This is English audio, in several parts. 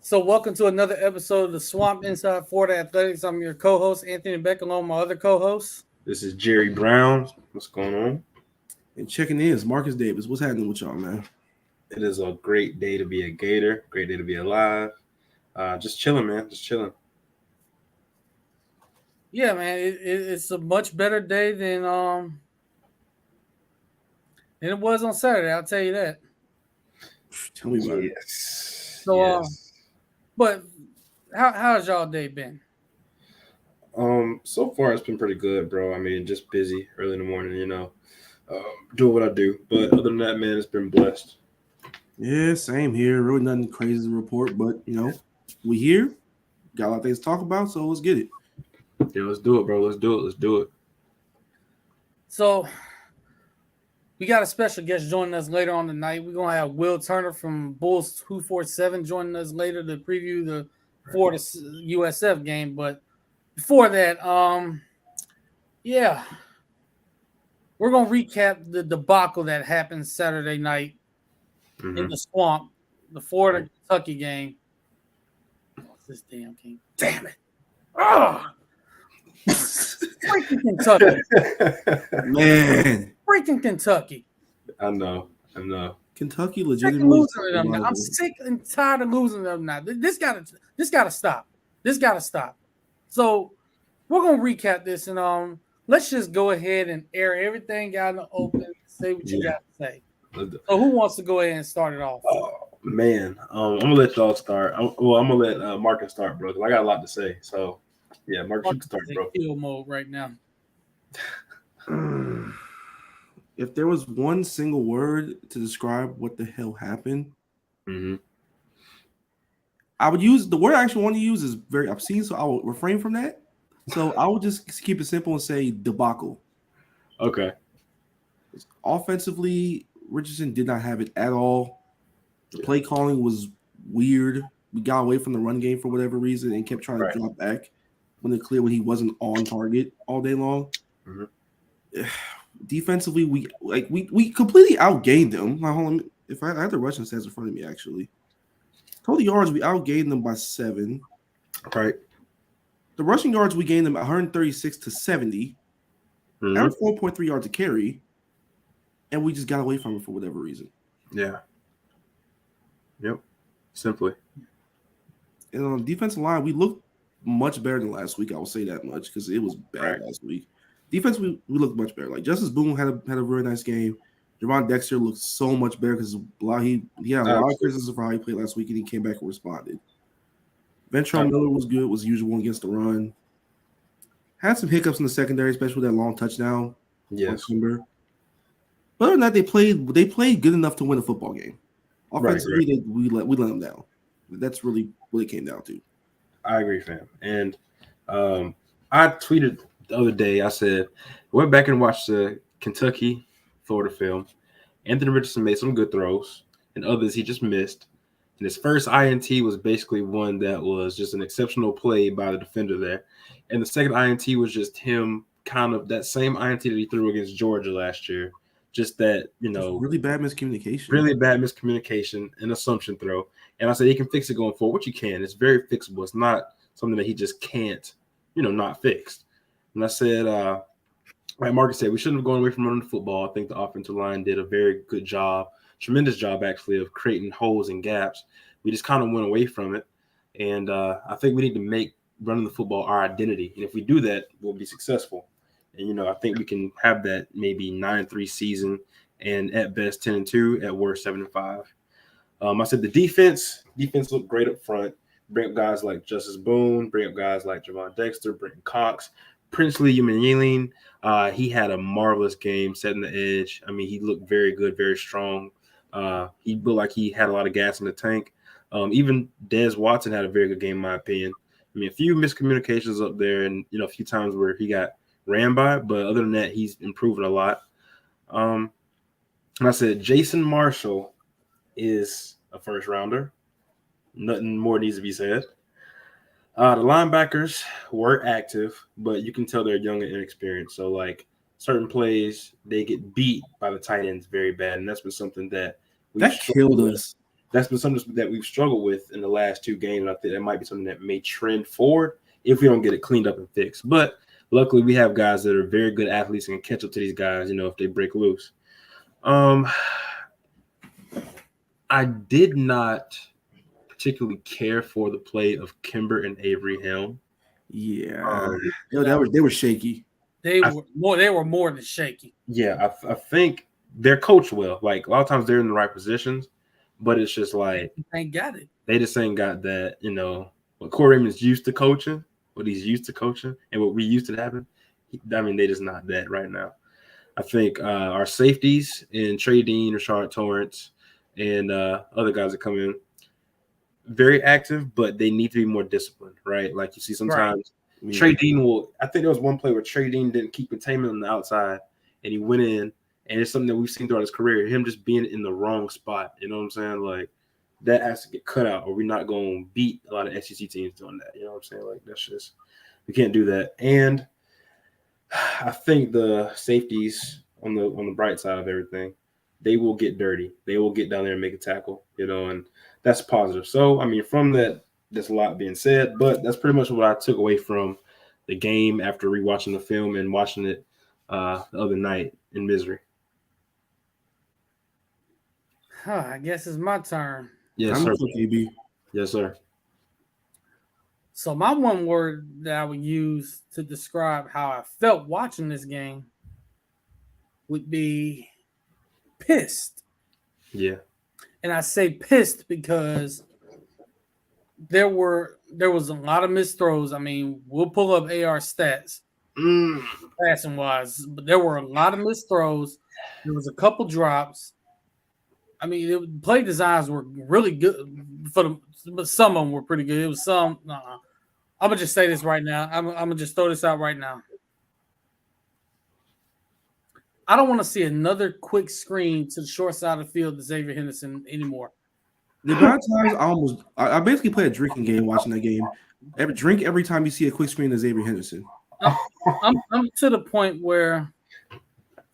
So, welcome to another episode of the Swamp Inside Florida Athletics. I'm your co-host Anthony Beck, along with my other co-host. This is Jerry Brown. What's going on? And checking in is Marcus Davis. What's happening with y'all, man? It is a great day to be a Gator. Great day to be alive. Just chilling, man. Just chilling. Yeah, man, it's a much better day than it was on Saturday. I'll tell you that. Tell me about it. Yes. So, yes. But how's y'all day been? So far it's been pretty good, bro. I mean, just busy early in the morning, doing what I do. But other than that, man, it's been blessed. Yeah, same here. Really nothing crazy to report, but we here. Got a lot of things to talk about, so let's get it. Yeah, let's do it, bro. Let's do it. Let's do it. So, we got a special guest joining us later on tonight. We're gonna have Will Turner from Bulls 247 joining us later to preview the Florida USF game. But before that, yeah, we're gonna recap the debacle that happened Saturday night in the swamp, the Florida Kentucky game. What's this damn game? Damn it! Oh, freaking Kentucky, Man, freaking Kentucky. I know. Kentucky Sick of legitimately. losing to them now. I'm sick and tired of losing to them now. This gotta stop. This gotta stop. So we're gonna recap this and let's just go ahead and air everything out in the open. Say what you got to say. So who wants to go ahead and start it off? Oh man, I'm gonna let y'all start. I'm gonna let Marcus start, bro. Because I got a lot to say. So yeah, Marcus, you can start, bro. Kill mode right now. If there was one single word to describe what the hell happened, I would use the word I actually want to use is very obscene, so I will refrain from that. So I would just keep it simple and say debacle. Okay. Offensively, Richardson did not have it at all. The play calling was weird. We got away from the run game for whatever reason and kept trying to drop back when it clear when he wasn't on target all day long. Defensively, we completely outgained them. Now, hold on, if I had the rushing stats in front of me, actually, total yards we outgained them by 7. Right. The rushing yards we gained them 136 to 70. Average 4.3 yards a carry, and we just got away from it for whatever reason. Yeah. Yep. Simply. And on the defensive line, we looked much better than last week. I will say that much because it was bad last week. Defense, we looked much better. Like Justice Boone had a very nice game. Javon Dexter looked so much better because he had a lot of criticism for how he played last week, and he came back and responded. Ventrell Miller was good, was usual against the run. Had some hiccups in the secondary, especially with that long touchdown. Yes. But other than that, they played good enough to win a football game. Offensively, we let them down. That's really what it came down to. I agree, fam. And I tweeted the other day, I said, went back and watched the Kentucky-Florida film. Anthony Richardson made some good throws, and others he just missed. And his first INT was basically one that was just an exceptional play by the defender there. And the second INT was just him kind of that same INT that he threw against Georgia last year. Just that, really bad miscommunication. Really bad miscommunication, an assumption throw. And I said he can fix it going forward, which he can. It's very fixable. It's not something that he just can't, not fix. And I said, like Marcus said, we shouldn't have gone away from running the football. I think the offensive line did a very good job, tremendous job actually, of creating holes and gaps. We just kind of went away from it. And I think we need to make running the football our identity. And if we do that, we'll be successful. And, I think we can have that maybe 9-3 season and at best 10-2, at worst 7-5. I said the defense looked great up front. Bring up guys like Justice Boone, bring up guys like Javon Dexter, Brenton Cox, Princely Umanyiling. He had a marvelous game setting the edge. I mean, he looked very good, very strong. He looked like he had a lot of gas in the tank. Even Dez Watson had a very good game, in my opinion. I mean, a few miscommunications up there and, a few times where he got ran by, but other than that, he's improving a lot. And I said Jason Marshall is a first rounder. Nothing more needs to be said. The linebackers were active, but you can tell they're young and inexperienced. So, like, certain plays, they get beat by the tight ends very bad, and that's been something that killed us. that's been something that we've struggled with in the last 2 games. And I think that might be something that may trend forward if we don't get it cleaned up and fixed. But luckily, we have guys that are very good athletes and can catch up to these guys, if they break loose. I did not particularly care for the play of Kimber and Avery Helm. Yeah, they were shaky. They were more than shaky. Yeah, I think they're coached well. Like a lot of times they're in the right positions, but it's just like ain't got it. They just ain't got that. What Corey Raymond's used to coaching, what he's used to coaching, and what we used to happen. They just not that right now. I think our safeties in Trey Dean, Rashard Torrance, and other guys that come in very active, but they need to be more disciplined, right? Like you see sometimes Trey Dean I think there was one play where Trey Dean didn't keep containment on the outside and he went in, and it's something that we've seen throughout his career, him just being in the wrong spot. You know what I'm saying? Like that has to get cut out or we're not going to beat a lot of SEC teams doing that. You know what I'm saying? Like that's just, we can't do that. And I think the safeties on the bright side of everything, they will get dirty. They will get down there and make a tackle, and that's positive. So, from that, there's a lot being said, but that's pretty much what I took away from the game after rewatching the film and watching it the other night in misery. I guess it's my turn. Yes, sir. GB. Yes, sir. So my one word that I would use to describe how I felt watching this game would be pissed. Yeah. And I say pissed because there was a lot of missed throws. We'll pull up AR stats passing wise, but there were a lot of missed throws. There was a couple drops. Play designs were really good but some of them were pretty good. It was some. I'm gonna just say this right now. I'm gonna just throw this out right now. I don't want to see another quick screen to the short side of the field to Xavier Henderson anymore. The amount of times I basically play a drinking game watching that game. Every time you see a quick screen to Xavier Henderson. I'm to the point where,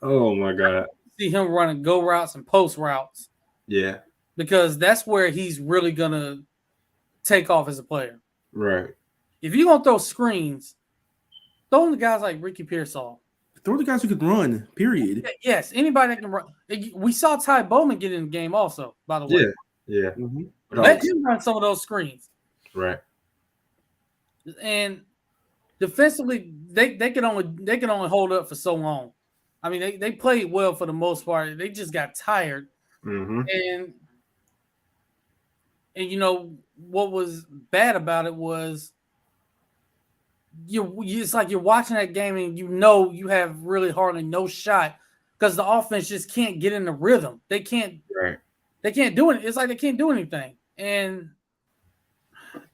oh my God, I see him running go routes and post routes. Yeah, because that's where he's really gonna take off as a player. Right. If you're gonna throw screens, throw the guys like Ricky Pearsall. Throw the guys who can run, period. Yes, anybody that can run. We saw Ty Bowman get in the game also, by the way. Yeah. Mm-hmm. Let him run some of those screens. Right. And defensively, they can only hold up for so long. They played well for the most part. They just got tired. Mm-hmm. And what was bad about it was it's like you're watching that game and you have really hardly no shot because the offense just can't get in the rhythm. They can't. Right. They can't do it. It's like they can't do anything. And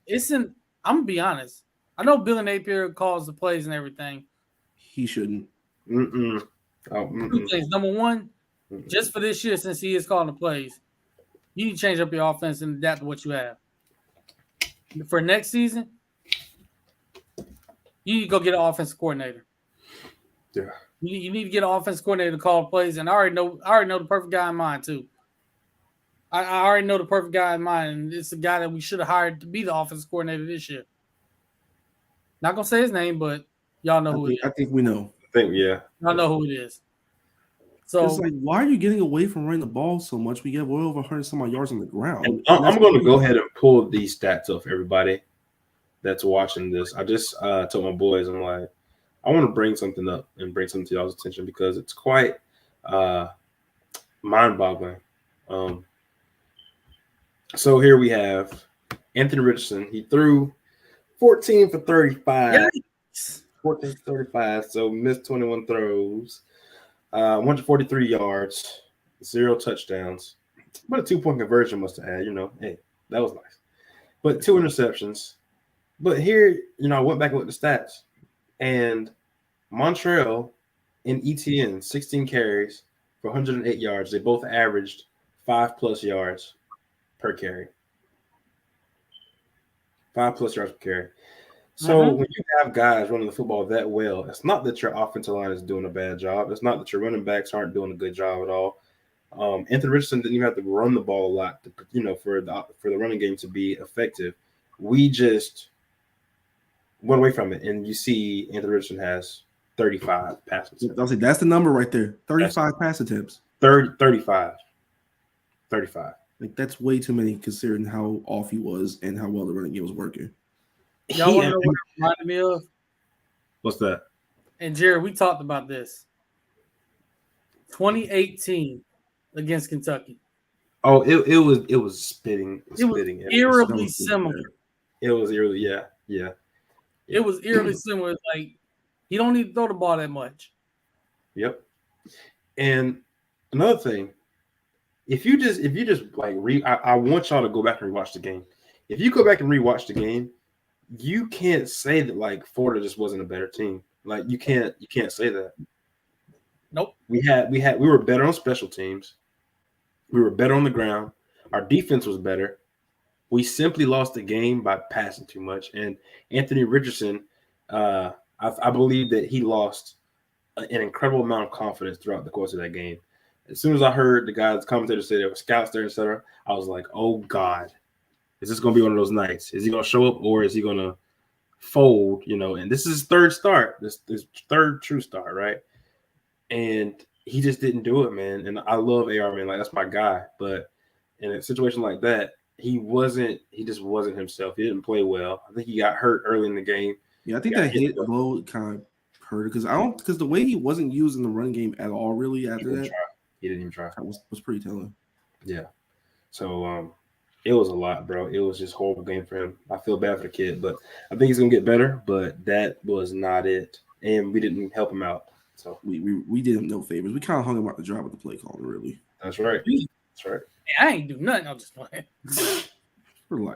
I'm gonna be honest. I know Billy Napier calls the plays and everything. He shouldn't. Mm-mm. Two things. Number one, just for this year, since he is calling the plays, you need to change up your offense and adapt to what you have. For next season, you need to go get an offensive coordinator. Yeah. You need to get an offensive coordinator to call plays, and I already know the perfect guy in mind too. I already know the perfect guy in mind, and it's the guy that we should have hired to be the offensive coordinator this year. Not gonna say his name, but y'all know who it is. I think we know. Y'all know who it is. So it's like, why are you getting away from running the ball so much? We get well over 100 some odd yards on the ground. I'm going to go ahead and pull these stats up for everybody that's watching this. I just told my boys, I'm like, I want to bring something up and bring something to y'all's attention because it's quite mind-boggling. So here we have Anthony Richardson. He threw 14 for 35. Yikes. 14 for 35, so missed 21 throws. 143 yards, 0 touchdowns. But a 2-point conversion must have had, hey, that was nice. But 2 interceptions. But here, I went back and looked at the stats. And Montreal and ETN, 16 carries for 108 yards. They both averaged 5+ yards per carry. 5+ yards per carry. So when you have guys running the football that well, it's not that your offensive line is doing a bad job. It's not that your running backs aren't doing a good job at all. Anthony Richardson didn't even have to run the ball a lot, for the running game to be effective. We just went away from it, and you see Anthony Richardson has 35 pass attempts. I'll say that's the number right there. 35 pass attempts. 35. Like that's way too many considering how off he was and how well the running game was working. Y'all want to know what it reminded me of? What's that? And Jared, we talked about this. 2018 against Kentucky. Oh, it was spitting. It was eerily similar. It was eerily, yeah. It was eerily similar. Like he don't need to throw the ball that much. Yep. And another thing, if you just like I want y'all to go back and rewatch the game. If you go back and rewatch the game, you can't say that like Florida just wasn't a better team. Like you can't say that. Nope. We were better on special teams. We were better on the ground. Our defense was better. We simply lost the game by passing too much. And Anthony Richardson, I believe that he lost an incredible amount of confidence throughout the course of that game. As soon as I heard the guys, commentators say there were scouts there, etc., I was like, oh, God, is this going to be one of those nights? Is he going to show up or is he going to fold, And this is his third start, this third true start, right? And he just didn't do it, man. And I love AR, man. Like, that's my guy. But in a situation like that, he just wasn't himself. He didn't play well. I think he got hurt early in the game. Yeah, I think that hit blow kind of hurt because the way he wasn't used in the running game at all, really, after that. He didn't even try. That was pretty telling. Yeah. So it was a lot, bro. It was just a horrible game for him. I feel bad for the kid, but I think he's gonna get better. But that was not it. And we didn't help him out. So we did him no favors. We kind of hung him out the job with the play calling, really. That's right. That's right. Yeah, I ain't do nothing. I'm just playing.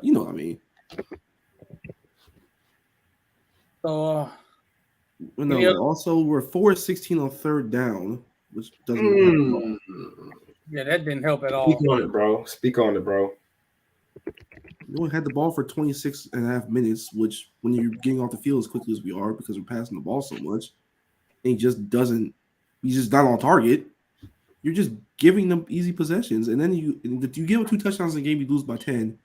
You know what I mean. So also we're 4-16 on third down, which doesn't yeah, that didn't help at all. Speak on it, bro. We only had the ball for 26 and a half minutes, which when you're getting off the field as quickly as we are because we're passing the ball so much, and he's just not on target. You're just giving them easy possessions, and then you give them 2 touchdowns in the game, you lose by 10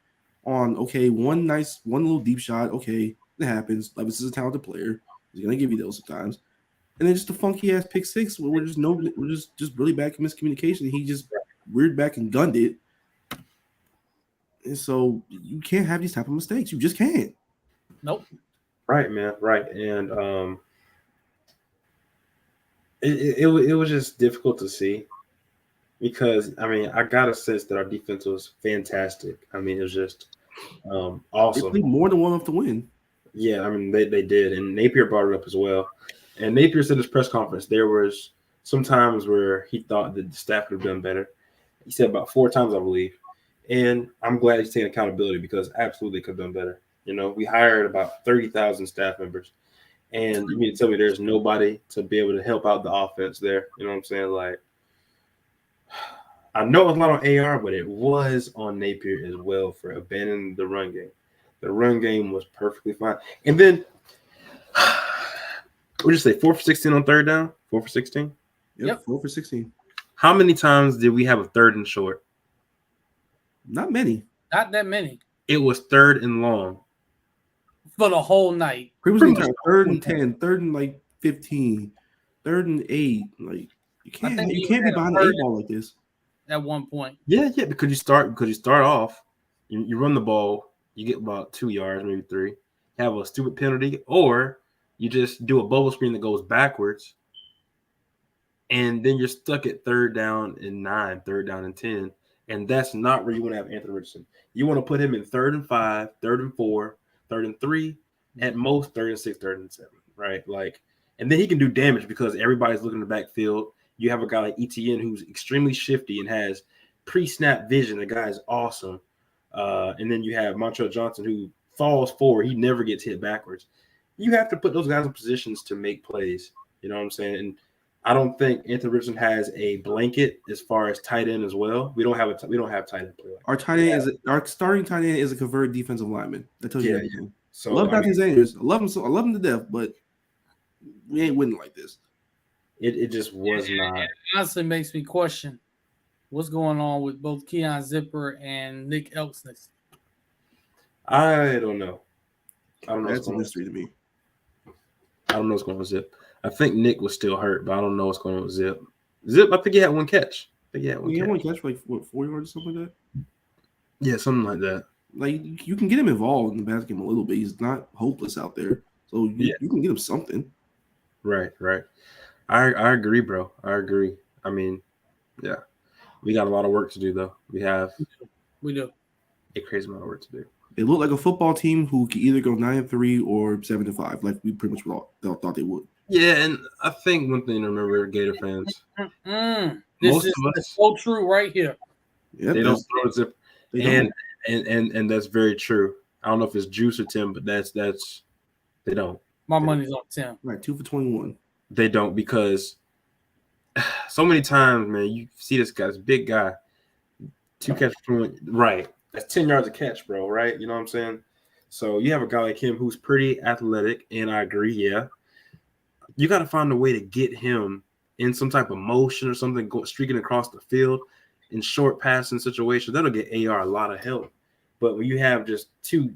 on one little deep shot. Okay, it happens. Levis is a talented player. He's gonna give you those sometimes. And then just a funky ass pick six where we're just really bad miscommunication. He just reared back and gunned it. And so you can't have these type of mistakes. You just can't. Nope. Right, man. Right. And it was just difficult to see because I got a sense that our defense was fantastic. It was just awesome. They played more than one enough to win. Yeah, they did, and Napier brought it up as well. And Napier said in his press conference there was some times where he thought that the staff could have done better. He said about 4 times, I believe. And I'm glad he's taking accountability because absolutely could have done better. We hired about 30,000 staff members. And you mean to tell me there's nobody to be able to help out the offense there? You know what I'm saying? Like, I know it's not on AR, but it was on Napier as well for abandoning the run game. The run game was perfectly fine. And then, what did you say, 4 for 16 on third down? 4 for 16? Yep, 4 for 16. How many times did we have a third and short? Not many. Not that many. It was third and long. For the whole night. Pretty much 3rd and 10, 3rd and 15, 3rd and 8. Like you can't be behind the 8 ball like this. At one point. Yeah, because you start off, you run the ball, you get about 2 yards, maybe 3, have a stupid penalty, or you just do a bubble screen that goes backwards, and then you're stuck at 3rd down and 9, 3rd down and 10, and that's not where you want to have Anthony Richardson. You want to put him in 3rd and 5, 3rd and 4, 3rd and 3, at most 3rd and 6, 3rd and 7, right? Like, and then he can do damage because everybody's looking in the backfield. You have a guy like ETN who's extremely shifty and has pre-snap vision. The guy is awesome. And then you have Montrell Johnson who falls forward. He never gets hit backwards. You have to put those guys in positions to make plays. You know what I'm saying? And I don't think Anthony Richardson has a blanket as far as tight end as well. We don't have tight end play. Our tight end our starting tight end is a converted defensive lineman. That tells you everything. Yeah. So I love Dr. Zaniers. I love him to death, but we ain't winning like this. It just was not. It honestly makes me question what's going on with both Keon Zipper and Nick Elksness? I don't know. That's a mystery to me. I don't know what's going on with Zip. I think Nick was still hurt, but I don't know what's going on with Zip. Zip, I think he had one catch. He had one catch for like 4 yards or something like that. Yeah, something like that. Like you can get him involved in the basket game a little bit. He's not hopeless out there, so you can get him something. Right. I agree, bro. I agree. I mean, yeah, we got a lot of work to do, though. We do a crazy amount of work to do. They look like a football team who could either go 9-3 or 7-5, like we pretty much thought they would. Yeah, and I think one thing to remember, Gator fans, this is so true right here. Yep, they don't throw Zip, and that's very true. I don't know if it's Juice or Tim, but that's they don't. My money's on Tim. Right, 2 for 21. They don't, because so many times, man, you see this guy, this big guy, 2 catches for 1. Right. That's 10 yards a catch, bro, right? You know what I'm saying? So you have a guy like him who's pretty athletic, and I agree, yeah. You got to find a way to get him in some type of motion or something, streaking across the field in short passing situations. That'll get AR a lot of help. But when you have just 2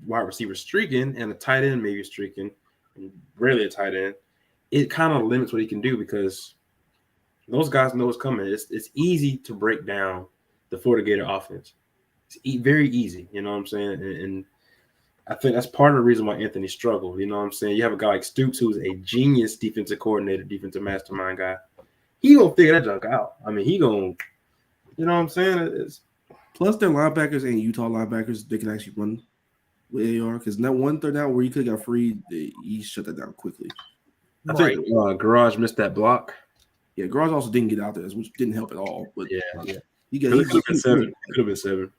wide receivers streaking and a tight end maybe streaking, and rarely a tight end, it kind of limits what he can do, because those guys know what's coming. It's easy to break down the Florida Gator offense. It's very easy, you know what I'm saying? And I think that's part of the reason why Anthony struggled. You know what I'm saying? You have a guy like Stoops, who's a genius defensive coordinator, defensive mastermind guy. He gonna figure that junk out. I mean, he gonna, you know what I'm saying? Plus, their linebackers and Utah linebackers, they can actually run with AR, because that one third down where he could have got free, he shut that down quickly. I think Garage missed that block. Yeah, Garage also didn't get out there, which didn't help at all. But yeah. He could have been 7. Could have been 7.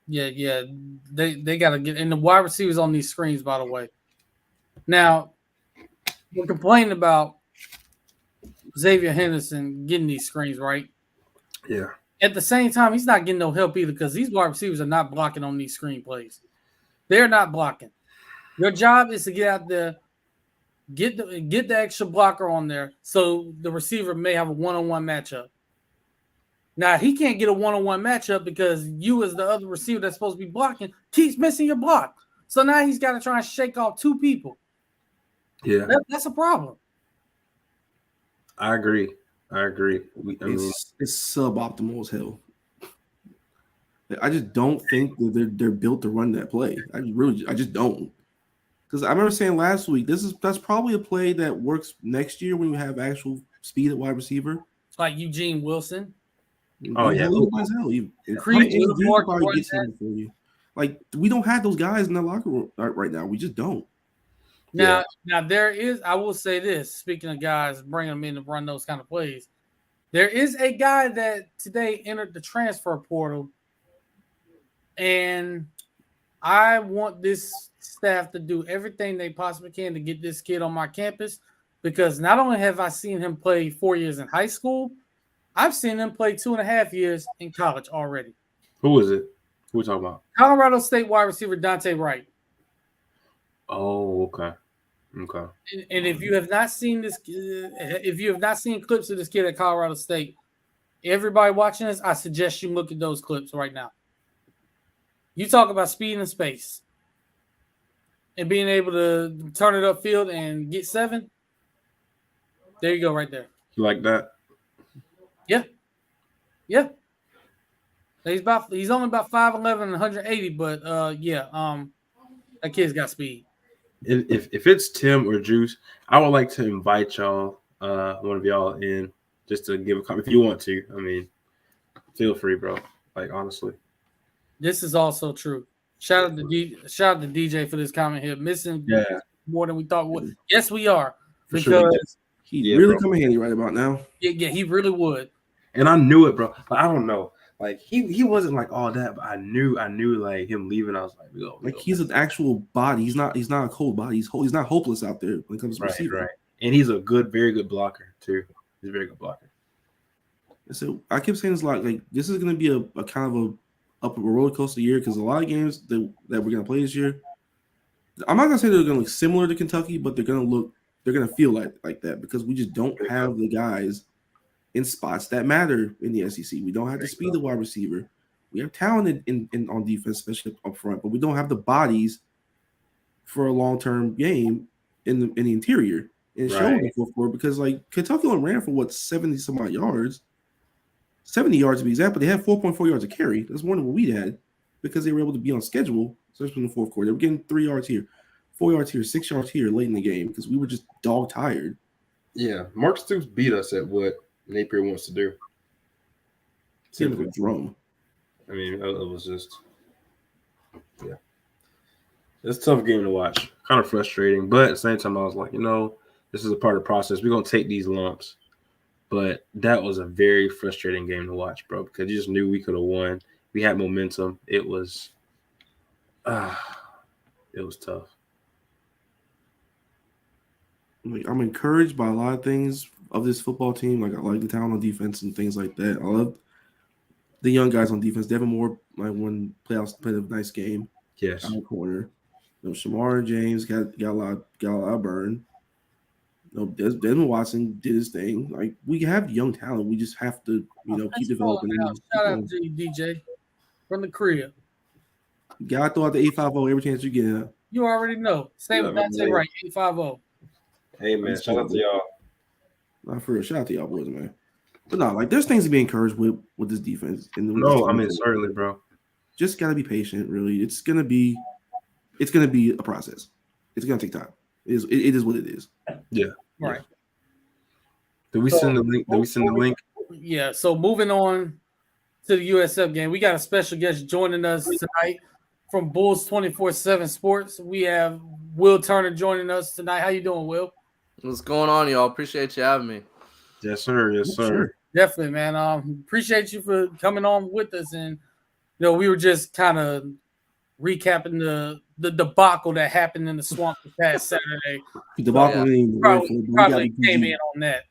Yeah. They got to get – and the wide receivers on these screens, by the way. Now, we're complaining about Xavier Henderson getting these screens, right? Yeah. At the same time, he's not getting no help either, because these wide receivers are not blocking on these screen plays. They're not blocking. Your job is to get out there, get the extra blocker on there, so the receiver may have a one-on-one matchup. Now, he can't get a one-on-one matchup because you, as the other receiver that's supposed to be blocking, keeps missing your block. So now he's got to try and shake off 2 people. Yeah. That's a problem. I agree. It's suboptimal as hell. I just don't think that they're built to run that play. I just don't. Because I remember saying last week, that's probably a play that works next year when you have actual speed at wide receiver. It's like Eugene Wilson. Oh, yeah. Like, we don't have those guys in the locker room right now. We just don't. Now there is, I will say this, speaking of guys, bring them in to run those kind of plays. There is a guy that today entered the transfer portal, and I want this staff to do everything they possibly can to get this kid on my campus, because not only have I seen him play 4 years in high school, I've seen him play 2.5 years in college already. Who is it? Who are we talking about? Colorado State wide receiver Dante Wright. Oh, okay. And if you have not seen this, if you have not seen clips of this kid at Colorado State, everybody watching this, I suggest you look at those clips right now. You talk about speed and space and being able to turn it upfield and get 7. There you go, right there. You like that? Yeah. He's only about 5'11" and 180, but that kid's got speed. If it's Tim or Juice, I would like to invite y'all, one of y'all in, just to give a comment if you want to. I mean, feel free, bro. Like, honestly. This is also true. Shout out to DJ for this comment here. Missing more than we thought we would. Yes, we are. Because he'd really come in handy right about now. Yeah, he really would. And I knew it, bro. But I don't know. Like, he wasn't like all that, but I knew like him leaving. I was like, he's an actual body. He's not a cold body. He's not hopeless out there when it comes to receiving. Right. And he's a very good blocker too. He's a very good blocker. So I keep saying this a lot. Like, this is going to be a kind of a roller coaster year, because a lot of games that we're going to play this year, I'm not going to say they're going to look similar to Kentucky, but they're going to feel like that, because we just don't have the guys in spots that matter in the SEC. We don't have the speed of wide receiver. We have talent in on defense, especially up front, but we don't have the bodies for a long-term game in the interior. And it showed in the fourth quarter because like Kentucky only ran for 70 some odd yards, 70 yards to be exact, but they had 4.4 yards a carry. That's more than what we had because they were able to be on schedule, especially in the fourth quarter. They were getting 3 yards here, 4 yards here, 6 yards here late in the game because we were just dog tired. Yeah, Mark Stoops beat us at what Napier wants to do. Seemed like a drum. I mean, it was just, yeah. It's a tough game to watch. Kind of frustrating. But at the same time, I was like, this is a part of the process. We're going to take these lumps. But that was a very frustrating game to watch, bro, because you just knew we could have won. We had momentum. It was tough. I'm encouraged by a lot of things of this football team. Like I like the talent on defense and things like that. I love the young guys on defense. Devin Moore, played a nice game. Yes. On the corner. Shamar James got a lot of burn. Desmond Watson did his thing. Like we have young talent. We just have to, keep developing. Shout out to you, DJ, from the crib. Gotta throw out the 850 every chance you get. You already know. Same with Dante Wright, 850. Hey man, shout out to y'all. Not for real. Shout out to y'all boys, man. But no, like there's things to be encouraged with this defense. Certainly, bro. Just gotta be patient. Really, it's gonna be a process. It's gonna take time. It is what it is. Yeah. Right. Did we send the link? Yeah. So moving on to the USF game, we got a special guest joining us tonight from Bulls 24/7 Sports. We have Will Turner joining us tonight. How you doing, Will? What's going on, y'all? Appreciate you having me. Yes, sir. Yes, sir. Sure. Definitely, man. Appreciate you for coming on with us. And we were just kind of recapping the debacle that happened in the swamp this past Saturday. Debacle probably came in on that.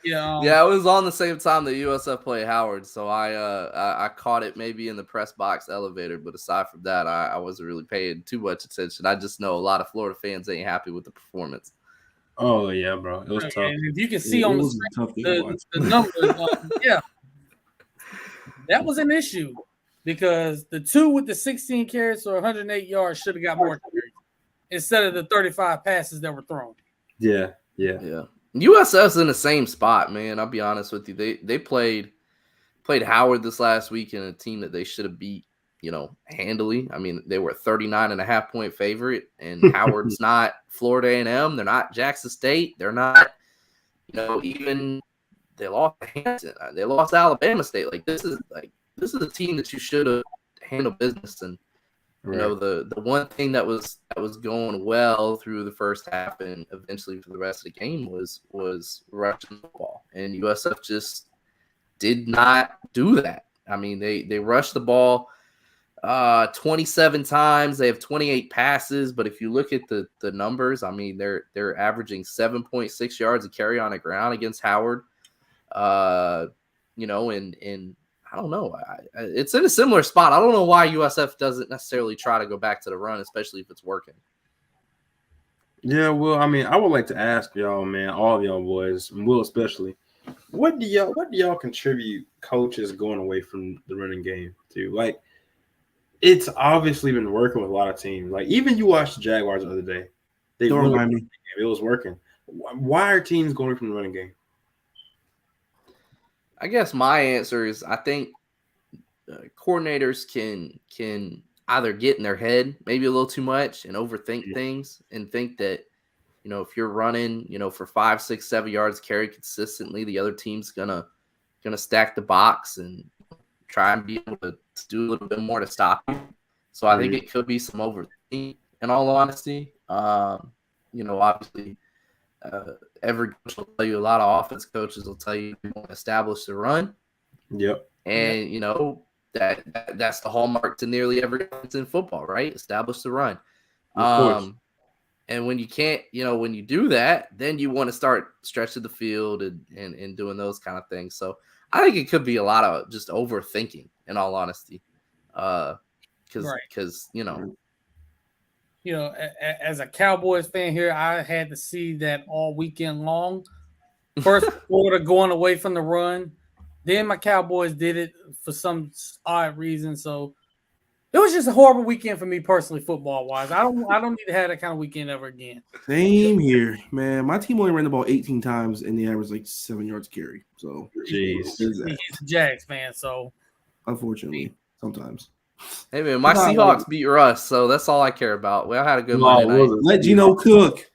Yeah, it was on the same time that USF played Howard, so I caught it maybe in the press box elevator, but aside from that, I wasn't really paying too much attention. I just know a lot of Florida fans ain't happy with the performance. Oh yeah, bro, it was tough. And if you can see on the screen the numbers, that was an issue because the two with the 16 carries or 108 yards should have got more carries instead of the 35 passes that were thrown. Yeah. USF's in the same spot, man. I'll be honest with you. They played Howard this last week in a team that they should have beat, handily. I mean, they were a 39.5 point favorite, and Howard's not Florida A&M. They're not Jackson State. They're not, even they lost to Hampton. They lost to Alabama State. Like this is a team that you should have handled business. And the one thing that was going well through the first half and eventually for the rest of the game was rushing the ball, and USF just did not do that. I mean, they rushed the ball 27 times. They have 28 passes, but if you look at the numbers, I mean, they're averaging 7.6 yards a carry on the ground against Howard. And I don't know. It's in a similar spot. I don't know why USF doesn't necessarily try to go back to the run, especially if it's working. Yeah, well, I mean, I would like to ask y'all, man, all of y'all boys, and Will especially, what do y'all contribute coaches going away from the running game to? Like, it's obviously been working with a lot of teams. Like, even you watched the Jaguars the other day. It was working. Why are teams going away from the running game? I guess my answer is I think coordinators can either get in their head maybe a little too much and overthink things and think that, if you're running, for 5, 6, 7 yards carry consistently, the other team's gonna stack the box and try and be able to do a little bit more to stop you. So I think it could be some overthinking, in all honesty. Obviously, every coach will tell you, a lot of offense coaches will tell you want to establish the run. Yep. And that's the hallmark to nearly every offense in football, right? Establish the run. And when you can't, when you do that, then you want to start stretching the field and doing those kind of things. So I think it could be a lot of just overthinking, in all honesty. Because as a Cowboys fan here, I had to see that all weekend long. First quarter going away from the run. Then my Cowboys did it for some odd reason. So it was just a horrible weekend for me personally, football wise. I don't need to have that kind of weekend ever again. Same here, man. My team only ran the ball 18 times and they averaged like 7 yards carry. So jeez, He's a Jags fan, so unfortunately, sometimes. Hey man, my Seahawks beat Russ, so that's all I care about. Well, I had a good Monday night. Let Gino cook.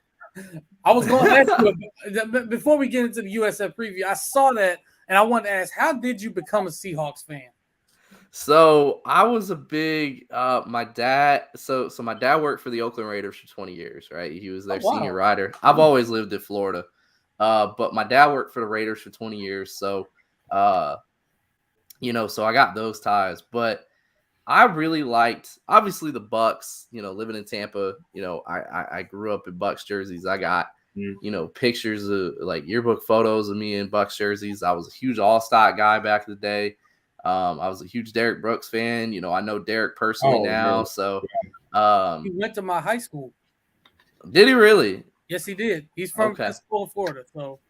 I was going to ask you before we get into the USF preview. I saw that and I wanted to ask, how did you become a Seahawks fan? So I was a big my dad. So my dad worked for the Oakland Raiders for 20 years, right? He was their senior writer. I've always lived in Florida, but my dad worked for the Raiders for 20 years. So, so I got those ties. But I really liked, obviously, the Bucks. Living in Tampa, I grew up in Bucks jerseys. I got pictures of like yearbook photos of me in Bucks jerseys. I was a huge All-Star guy back in the day. I was a huge Derek Brooks fan. I know Derek personally now. Man. So he went to my high school. Did he really? Yes, he did. He's from school in Florida. So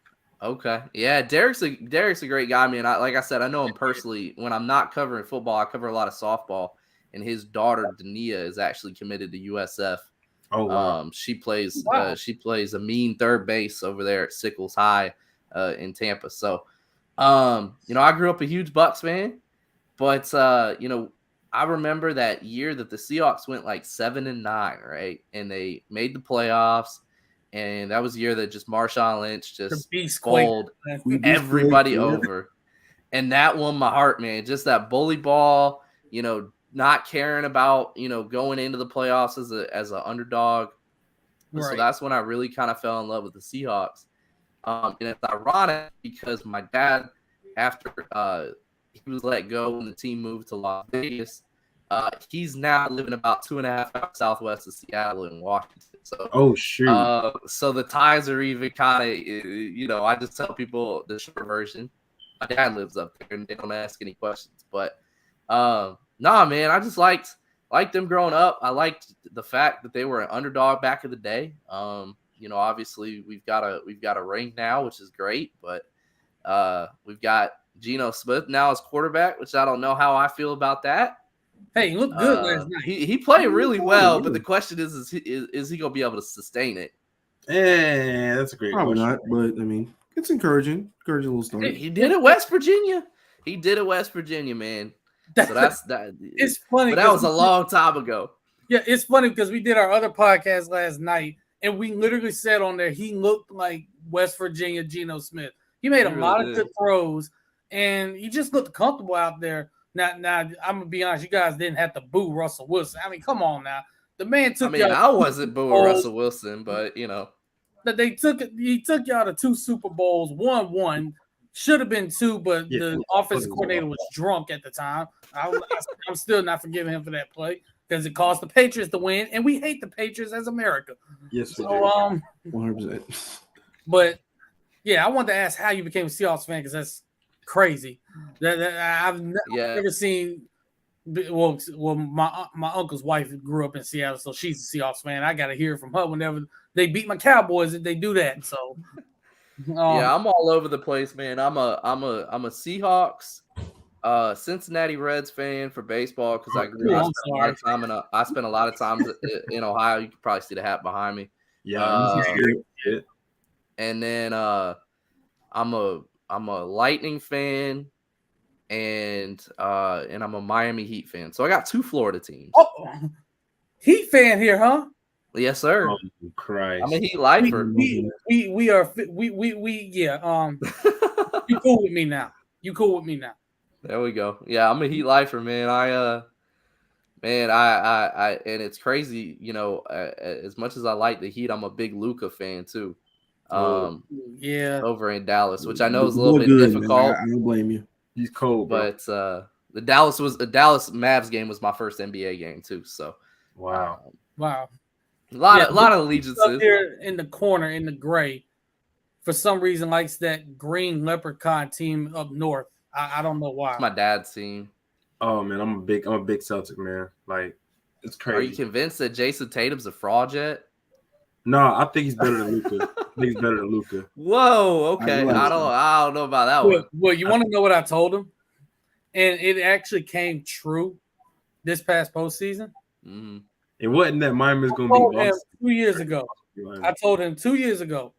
okay. Yeah, Derek's a great guy, man. Like I said, I know him personally. When I'm not covering football, I cover a lot of softball. And his daughter Dania is actually committed to USF. Oh wow. She plays a mean third base over there at Sickles High in Tampa. So I grew up a huge Bucks fan, but I remember that year that the Seahawks went like 7-9, right? And they made the playoffs, and that was the year that just Marshawn Lynch just bowled everybody over. And that won my heart, man. Just that bully ball, not caring about, going into the playoffs as an underdog. Right. So that's when I really kind of fell in love with the Seahawks. And it's ironic because my dad, after he was let go when the team moved to Las Vegas, he's now living about 2.5 hours southwest of Seattle in Washington. So, so the ties are even kind of, I just tell people the short version. My dad lives up there, and they don't ask any questions. But man, I just liked them growing up. I liked the fact that they were an underdog back in the day. Obviously we've got a ring now, which is great, but we've got Geno Smith now as quarterback, which I don't know how I feel about that. Hey, he looked good last night. He played really well, but the question is he gonna be able to sustain it? Yeah, that's a great Probably question. not, but I mean, it's encouraging little story. He did it West Virginia. Man. So that's that. It's funny, but that was a long time ago. Yeah, it's funny because we did our other podcast last night, and we literally said on there he looked like West Virginia Geno Smith. He made a lot of good throws, and he just looked comfortable out there. Now, I'm gonna be honest, you guys didn't have to boo Russell Wilson. I mean, come on now, the man took. I wasn't booing Russell Wilson, but that he took y'all to 2 Super Bowls, won. Should have been 2, but the offensive coordinator was drunk at the time. I'm still not forgiving him for that play because it cost the Patriots to win, and we hate the Patriots as America. Yes, so 100%. But yeah, I wanted to ask how you became a Seahawks fan because that's crazy. I've never seen. Well, my uncle's wife grew up in Seattle, so she's a Seahawks fan. I got to hear from her whenever they beat my Cowboys. They do that, so. Yeah, I'm all over the place, man. I'm a Seahawks, Cincinnati Reds fan for baseball because I grew up. I spent a lot of time in Ohio. You can probably see the hat behind me. Yeah, and then I'm a Lightning fan, and I'm a Miami Heat fan. So I got 2 Florida teams. Oh, Heat fan here, huh? Yes, sir. Oh, Christ. I'm a Heat lifer. We yeah. You cool with me now? There we go. Yeah, I'm a Heat lifer, man. I and it's crazy, as much as I like the Heat, I'm a big Luka fan too. Over in Dallas, which I know is a little bit difficult. I don't blame you. He's cold, bro. But the Dallas Mavs game was my first NBA game too. So wow. A lot of allegiances. Up there in the corner in the gray, for some reason likes that green leprechaun team up north. I don't know why. It's my dad's team. Oh man, I'm a big Celtic man. Like, it's crazy. Are you convinced that Jason Tatum's a fraud yet? No, I think he's better than Luka. He's better than Luka. Whoa, okay. I I don't know about that one. Well, you want to know what I told him? And it actually came true this past postseason. Mm-hmm. It wasn't that Miami's going I to told be him lost. 2 years ago. I told him 2 years ago,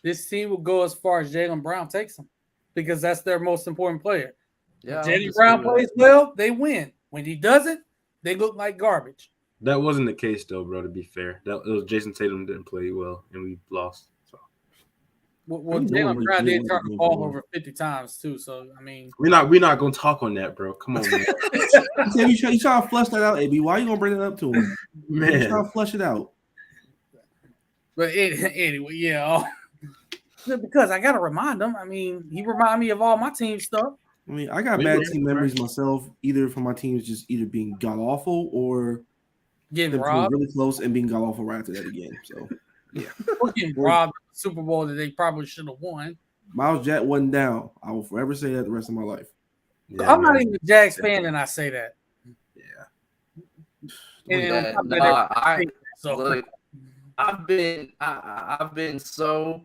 this team will go as far as Jaylen Brown takes them because that's their most important player. Yeah, When Jaylen Brown plays well, they win. When he doesn't, they look like garbage. That wasn't the case, though, bro, to be fair. It was Jason Tatum didn't play well, and we lost. So. Well, Jaylen Brown did turn the ball over 50 times, too. So, I mean. We're not going to talk on that, bro. Come on, man. You trying to flush that out, AB. Why are you going to bring that up to him? Man. You trying to flush it out. But anyway, yeah. Because I got to remind him. I mean, he reminded me of all my team stuff. I mean, I got bad team memories myself, either from my teams just either being god-awful or getting robbed. Really close and being god-awful right after that again. So, yeah. Or getting robbed in the Super Bowl that they probably should have won. Miles Jack wasn't down. I will forever say that the rest of my life. Yeah, I'm not even a Jags fan, and I say that. Yeah. I've been so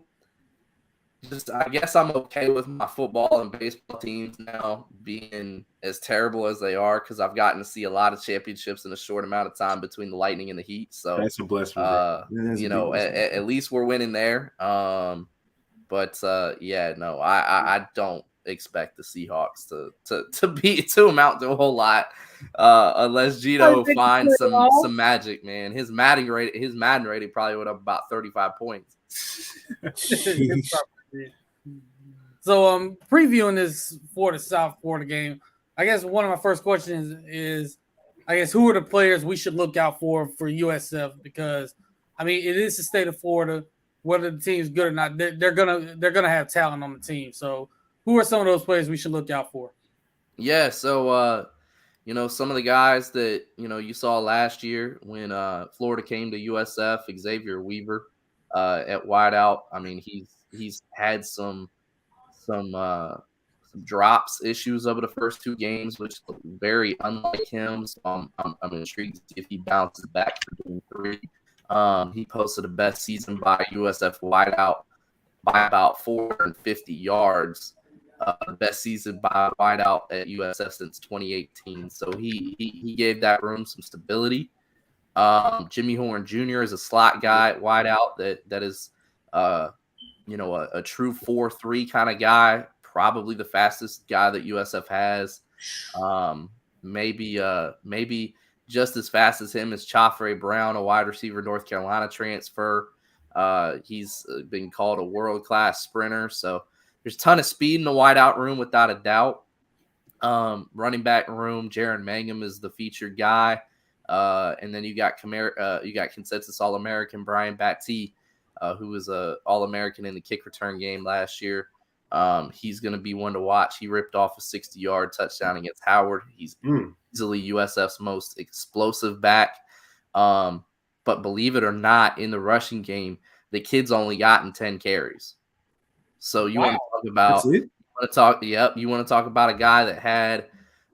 just. I guess I'm okay with my football and baseball teams now being as terrible as they are because I've gotten to see a lot of championships in a short amount of time between the Lightning and the Heat. So that's a blessing. At least we're winning there. I don't expect the Seahawks to amount to a whole lot unless Gino finds some magic, man. His Madden rating probably would have about 35 points. So previewing this Florida South Florida game, I guess one of my first questions is who are the players we should look out for USF? Because I mean it is the state of Florida. Whether the team's good or not, they're gonna have talent on the team. So who are some of those players we should look out for? Yeah, so some of the guys that you saw last year when Florida came to USF, Xavier Weaver at wideout. I mean, he's had some drops issues over the first two games, which look very unlike him. So I'm intrigued to see if he bounces back for game 3. He posted the best season by USF wideout by about 450 yards. The best season by wideout at USF since 2018. So he gave that room some stability. Jimmy Horn Jr. is a slot guy at wideout that is a true 4-3 kind of guy. Probably the fastest guy that USF has. Maybe just as fast as him is Chafre Brown, a wide receiver, North Carolina transfer. He's been called a world-class sprinter. So there's a ton of speed in the wideout room without a doubt. Running back room, Jaron Mangum is the featured guy. And then you got consensus All-American Brian Battie, who was a All-American in the kick return game last year. He's going to be one to watch. He ripped off a 60-yard touchdown against Howard. He's easily USF's most explosive back. But believe it or not, in the rushing game, the kid's only gotten 10 carries. So you want to talk about a guy that had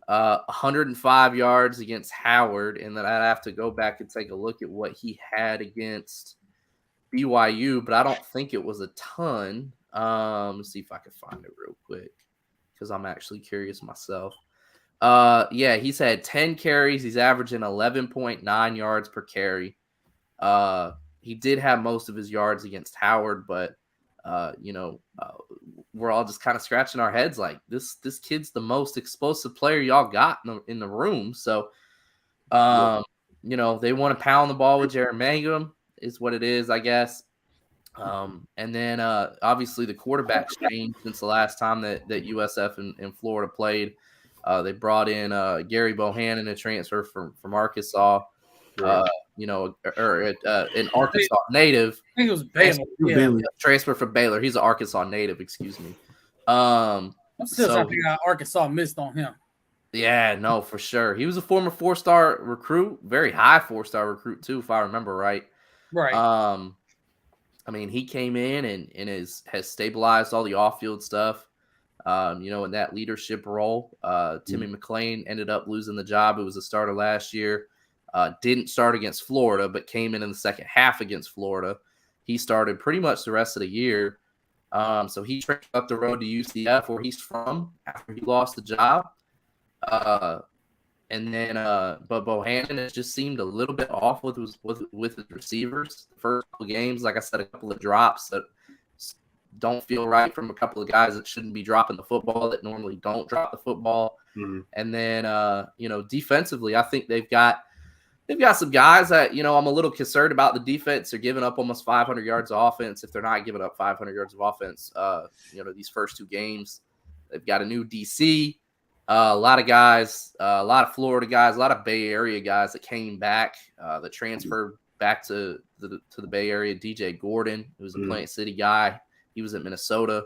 105 yards against Howard, and then I'd have to go back and take a look at what he had against BYU, but I don't think it was a ton. Let's see if I can find it real quick because I'm actually curious myself. He's had 10 carries. He's averaging 11.9 yards per carry. He did have most of his yards against Howard, but we're all just kind of scratching our heads like this kid's the most explosive player y'all got in the room. So, they want to pound the ball with Jaron Mangum is what it is, I guess. And then obviously the quarterback's changed since the last time that USF and Florida played. They brought in Gary Bohannon, a transfer from Arkansas. An Arkansas native. I think it was Baylor. Transfer from Baylor. He's an Arkansas native, excuse me. I'm still trying to figure out Arkansas missed on him. Yeah, no, for sure. He was a former 4-star recruit, very high 4-star recruit too, if I remember right. Right. I mean, he came in and has stabilized all the off-field stuff. In that leadership role. Timmy McClain ended up losing the job. It was a starter last year. Didn't start against Florida, but came in the second half against Florida. he started pretty much the rest of the year. So he trekked up the road to UCF, where he's from, after he lost the job. And then, but Bohannon has just seemed a little bit off with his receivers. The first couple games, like I said, a couple of drops that don't feel right from a couple of guys that shouldn't be dropping the football, that normally don't drop the football. Mm-hmm. And then, defensively, I think they've got some guys that, I'm a little concerned about the defense. They're giving up almost 500 yards of offense. If they're not giving up 500 yards of offense, these first two games, they've got a new DC. A lot of guys, a lot of Florida guys, a lot of Bay Area guys that came back, that transferred back to the Bay Area. DJ Gordon, who's a Plant City guy, he was at Minnesota.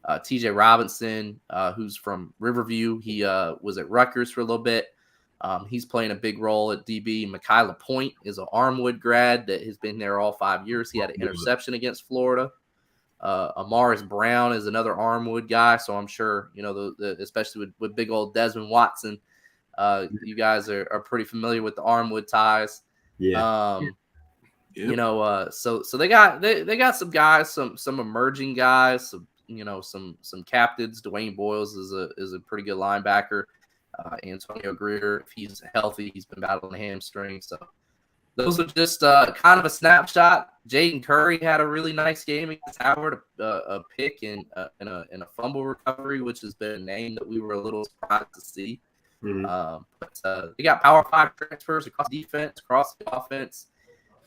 TJ Robinson, who's from Riverview, he was at Rutgers for a little bit. He's playing a big role at DB. Micaiah Point is an Armwood grad that has been there all 5 years. He had an interception against Florida. Amaris Brown is another Armwood guy, so I'm sure especially with big old Desmond Watson, you guys are pretty familiar with the Armwood ties. Yeah. So they got some guys, some emerging guys, some captains. Dwayne Boyles is a pretty good linebacker. Antonio Greer, if he's healthy, he's been battling a hamstring. So those are just kind of a snapshot. Jaden Curry had a really nice game against Howard, a pick and a fumble recovery, which has been a name that we were a little surprised to see. But they got Power 5 transfers across defense, across the offense,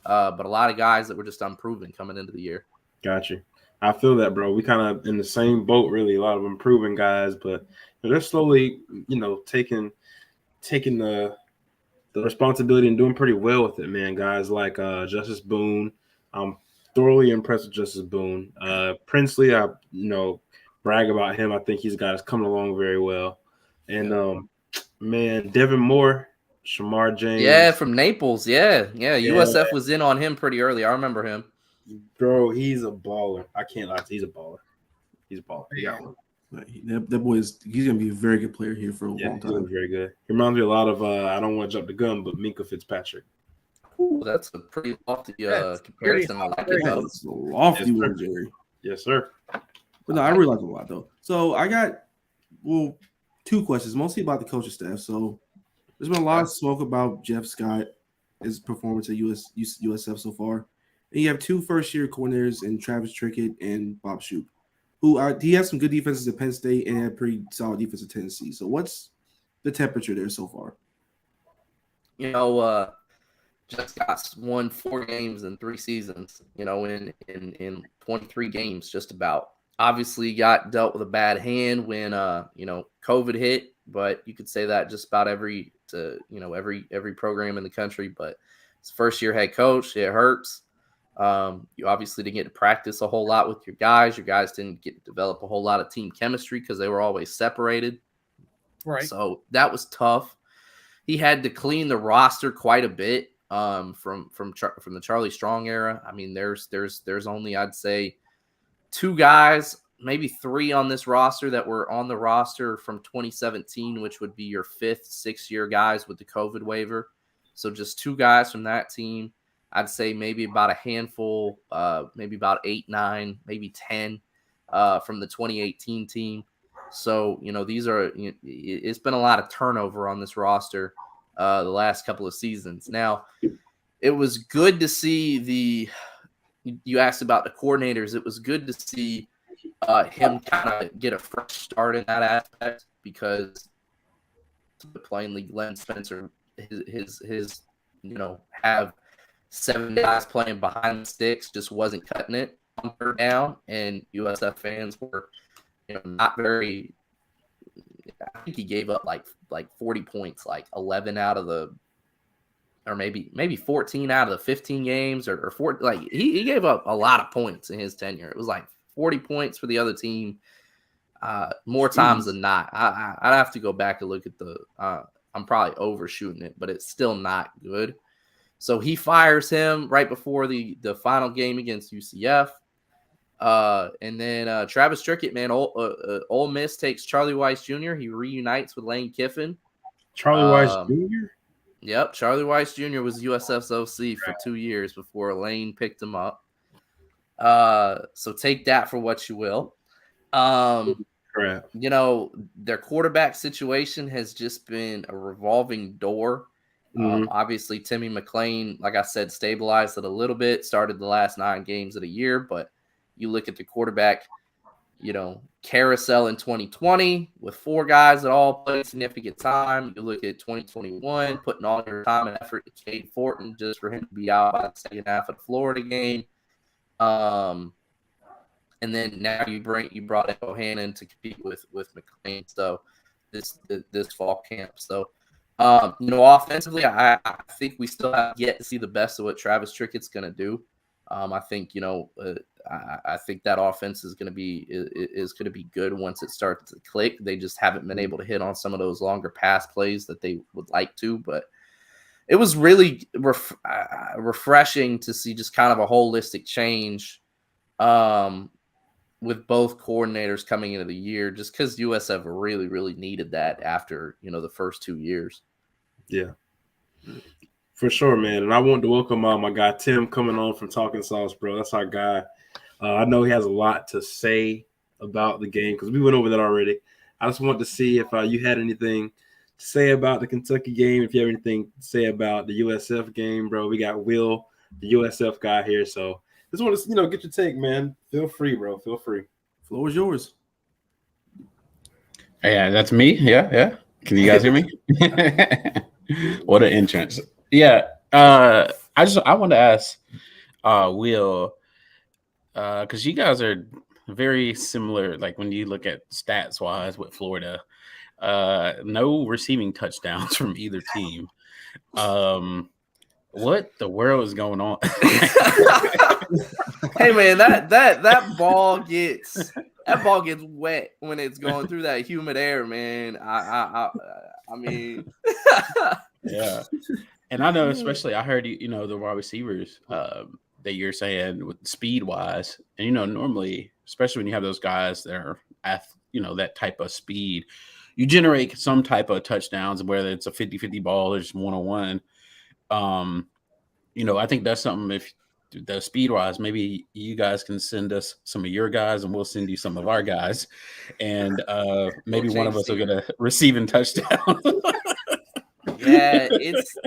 but a lot of guys that were just unproven coming into the year. Gotcha. I feel that, bro. We kind of in the same boat, really. A lot of improving guys, but they're slowly, taking the responsibility and doing pretty well with it, man. Guys like Justice Boone, I'm thoroughly impressed with Justice Boone. Princely, I brag about him. I think he's got us coming along very well. And man, Devin Moore, Shamar James, yeah, from Naples, yeah. USF was in on him pretty early. I remember him. Bro, he's a baller. I can't lie, he's a baller. He's a baller. He got one. That boy he's gonna be a very good player here for a long time. Very good. He reminds me a lot of I don't want to jump the gun, but Minka Fitzpatrick. Ooh, that's a pretty lofty comparison. I like it. That's a lofty one, Jerry. Yes, sir. But no, I really like him a lot though. So I got two questions, mostly about the coaching staff. So there's been a lot of smoke about Jeff Scott, his performance at USF so far. And you have two first-year coordinators in Travis Trickett and Bob Shoop, he has some good defenses at Penn State and had pretty solid defense at Tennessee. So what's the temperature there so far? Jeff Scott's won 4 games in 3 seasons, in 23 games just about. Obviously got dealt with a bad hand when COVID hit, but you could say that just about every program in the country. But his first year head coach, it hurts. You obviously didn't get to practice a whole lot with your guys. Your guys didn't get to develop a whole lot of team chemistry because they were always separated. Right. So that was tough. He had to clean the roster quite a bit from the Charlie Strong era. I mean, there's only, I'd say, 2 guys, maybe 3 on this roster that were on the roster from 2017, which would be your 5th, 6th year guys with the COVID waiver. So just 2 guys from that team. I'd say maybe about a handful, maybe about 8, 9, maybe 10 from the 2018 team. So, these are, it's been a lot of turnover on this roster the last couple of seasons. Now, it was good to see you asked about the coordinators. It was good to see him kind of get a fresh start in that aspect because plainly Glenn Spencer, his have 7 guys playing behind the sticks just wasn't cutting it on third down, and USF fans were, not very. I think he gave up like 40 points, like 11 out of the, or maybe 14 out of the 15 games, or 4. Like he gave up a lot of points in his tenure. It was like 40 points for the other team, more times than not. I'd have to go back and look at the. I'm probably overshooting it, but it's still not good. So he fires him right before the final game against UCF. And then Travis Trickett, man, Ole Miss takes Charlie Weiss Jr. He reunites with Lane Kiffin. Charlie Weiss Jr.? Yep, Charlie Weiss Jr. was USF's OC for 2 years before Lane picked him up. So take that for what you will. Crap. You know, their quarterback situation has just been a revolving door. Obviously, Timmy McClain, like I said, stabilized it a little bit, started the last 9 games of the year. But you look at the quarterback, you know, carousel in 2020 with 4 guys that all played significant time. You look at 2021, putting all your time and effort to Cade Fortin just for him to be out by the second half of the Florida game. And then now you brought in Bohannon to compete with McClain. So this fall camp. So you know, offensively, I think we still have yet to see the best of what Travis Trickett's going to do. I think, you know, I think that offense is going to be good once it starts to click. They just haven't been able to hit on some of those longer pass plays that they would like to, but it was really refreshing to see just kind of a holistic change with both coordinators coming into the year, just because USF really, really needed that after, you know, the first 2 years. Yeah, for sure, man. And I want to welcome my guy Tim coming on from Talking Sauce, bro. That's our guy. I know he has a lot to say about the game because we went over that already. I just wanted to see if you had anything to say about the Kentucky game, if you have anything to say about the USF game, bro. We got Will, the USF guy here, so just want to, you know, get your take, man. Feel free, bro. Feel free. Floor is yours. Yeah, that's me. Yeah. Can you guys hear me? What an entrance. Yeah. I want to ask Will, because you guys are very similar, like when you look at stats wise with Florida. No receiving touchdowns from either team. What the world is going on? Hey man, that ball gets wet when it's going through that humid air, man. I mean, yeah. And I know, especially, I heard you know the wide receivers that you're saying with speed wise, and you know normally, especially when you have those guys that are at you know that type of speed, you generate some type of touchdowns, whether it's a 50-50 ball or just 1-on-1. You know, I think that's something. If the speed wise, maybe you guys can send us some of your guys, and we'll send you some of our guys, and maybe one of us will get a receiving touchdown. Yeah,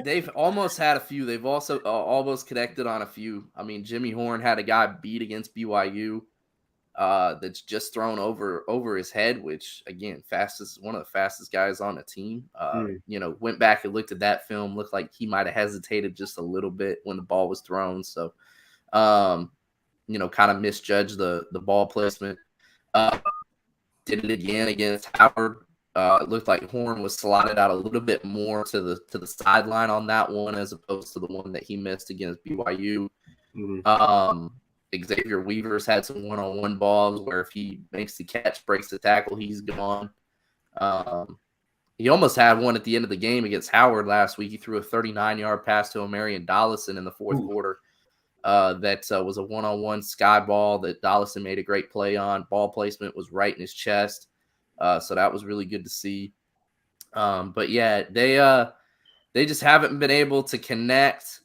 they've almost had a few. They've also almost connected on a few. I mean, Jimmy Horn had a guy beat against BYU that's just thrown over his head, which again, one of the fastest guys on the team. You know, went back and looked at that film, looked like he might have hesitated just a little bit when the ball was thrown. So, you know, kind of misjudged the ball placement. Did it again against Howard. It looked like Horn was slotted out a little bit more to the sideline on that one, as opposed to the one that he missed against BYU. Xavier Weaver's had some one-on-one balls where if he makes the catch, breaks the tackle, he's gone. He almost had one at the end of the game against Howard last week. He threw a 39-yard pass to Omarion Dollison in the fourth quarter. That was a one-on-one sky ball that Dollison made a great play on. Ball placement was right in his chest. So that was really good to see. But yeah, they just haven't been able to connect.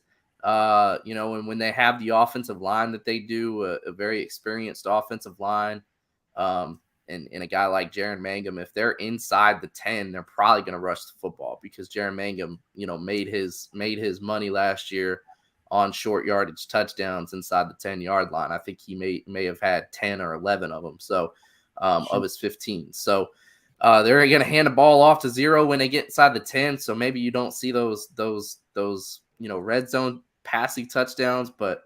You know, and when they have the offensive line that they do, a very experienced offensive line, and a guy like Jaron Mangum, if they're inside the 10, they're probably going to rush the football because Jaron Mangum, you know, made his money last year on short yardage touchdowns inside the 10-yard line. I think he may have had 10 or 11 of them. So of his 15. So they're going to hand the ball off to zero when they get inside the 10. So maybe you don't see those you know, red zone passing touchdowns, but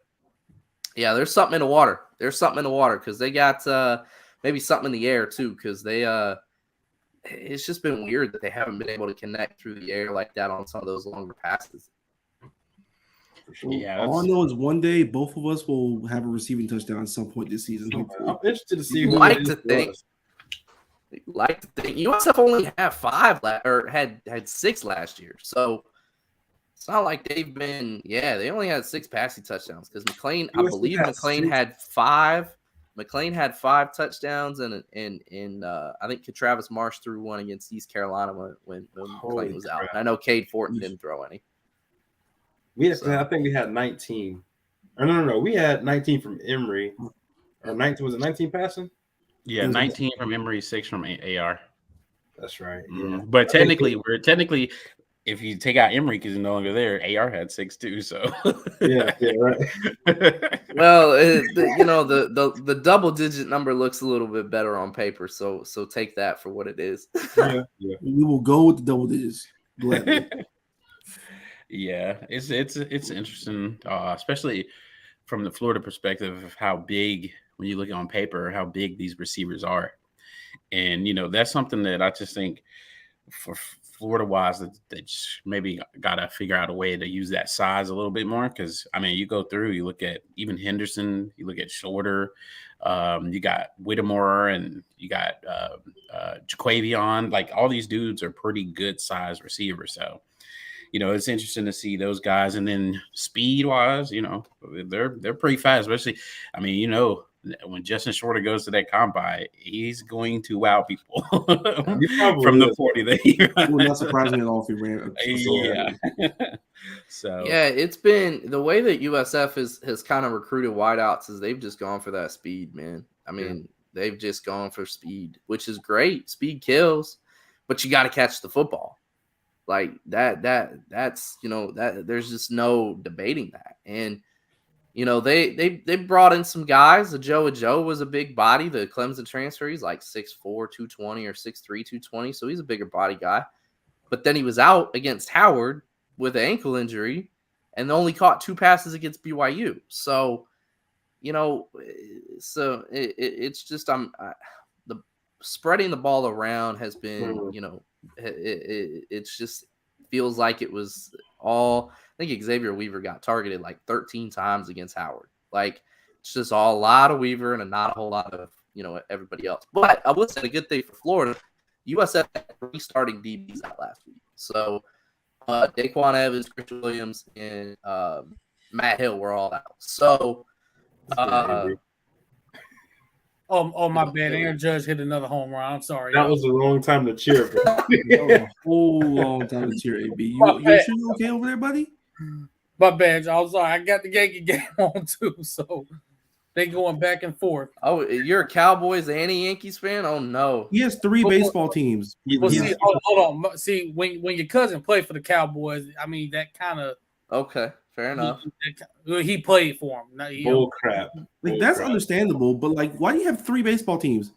yeah, there's something in the water. There's something in the water because they got maybe something in the air too, because they it's just been weird that they haven't been able to connect through the air like that on some of those longer passes. Yeah, all I know is one day both of us will have a receiving touchdown at some point this season. I'm interested to see who like to think USF only had 5 or had 6 last year, so it's not like they've been. Yeah, they only had 6 passing touchdowns because McClain. I believe McClain had 5. McClain had 5 touchdowns, and I think Travis Marsh threw one against East Carolina when McClain was out. And I know Cade Fortin didn't throw any. I think we had 19 No. We had 19 from Emory. Or 19, was it 19 passing? Yeah, 19 from Emory, 6 from AR. That's right. Yeah. But technically, if you take out Emory because he's no longer there, AR had 6 too. So yeah, right. Well, the double digit number looks a little bit better on paper, so take that for what it is. yeah. We will go with the double digits gladly. Yeah, it's interesting, especially from the Florida perspective of how big, when you look on paper, how big these receivers are. And, that's something that I just think for Florida wise, that they just maybe got to figure out a way to use that size a little bit more. Because, I mean, you go through, you look at even Henderson, you look at Shorter, you got Whittemore, and you got Jaquavion. Like, all these dudes are pretty good size receivers. So, it's interesting to see those guys. And then speed wise, they're pretty fast, especially, I mean, when Justin Shorter goes to that combine, he's going to wow people from the 40 that he ran. It would not surprise me at all if he ran. Yeah. So yeah, it's been the way that USF has kind of recruited wideouts is they've just gone for that speed, man. I mean, they've just gone for speed, which is great. Speed kills, but you got to catch the football. Like that's that there's just no debating that. And they brought in some guys. Joe was a big body. The Clemson transfer, he's like 6'4", 220 or 6'3", 220. So he's a bigger body guy. But then he was out against Howard with an ankle injury and only caught 2 passes against BYU. So, it's just the spreading the ball around has been, it's just feels like it was all. I think Xavier Weaver got targeted like 13 times against Howard. Like, it's just all a lot of Weaver and not a whole lot of, everybody else. But I will say a good thing for Florida, USF had 3 starting DBs out last week. So Daquan Evans, Chris Williams, and Matt Hill were all out. So my bad. Aaron Judge hit another home run. I'm sorry. That was the wrong time to cheer, bro. That was a whole long time to cheer, AB. You okay over there, buddy? My bad, y'all. I'm sorry. I got the Yankee game on too, so they going back and forth. Oh, you're a Cowboys and a Yankees fan? Oh no. He has 3 baseball teams. Well, see, hold on. See, when your cousin played for the Cowboys, I mean that kind of okay. Fair enough. He played for him. Bull crap. Like, that's understandable, but like, why do you have 3 baseball teams?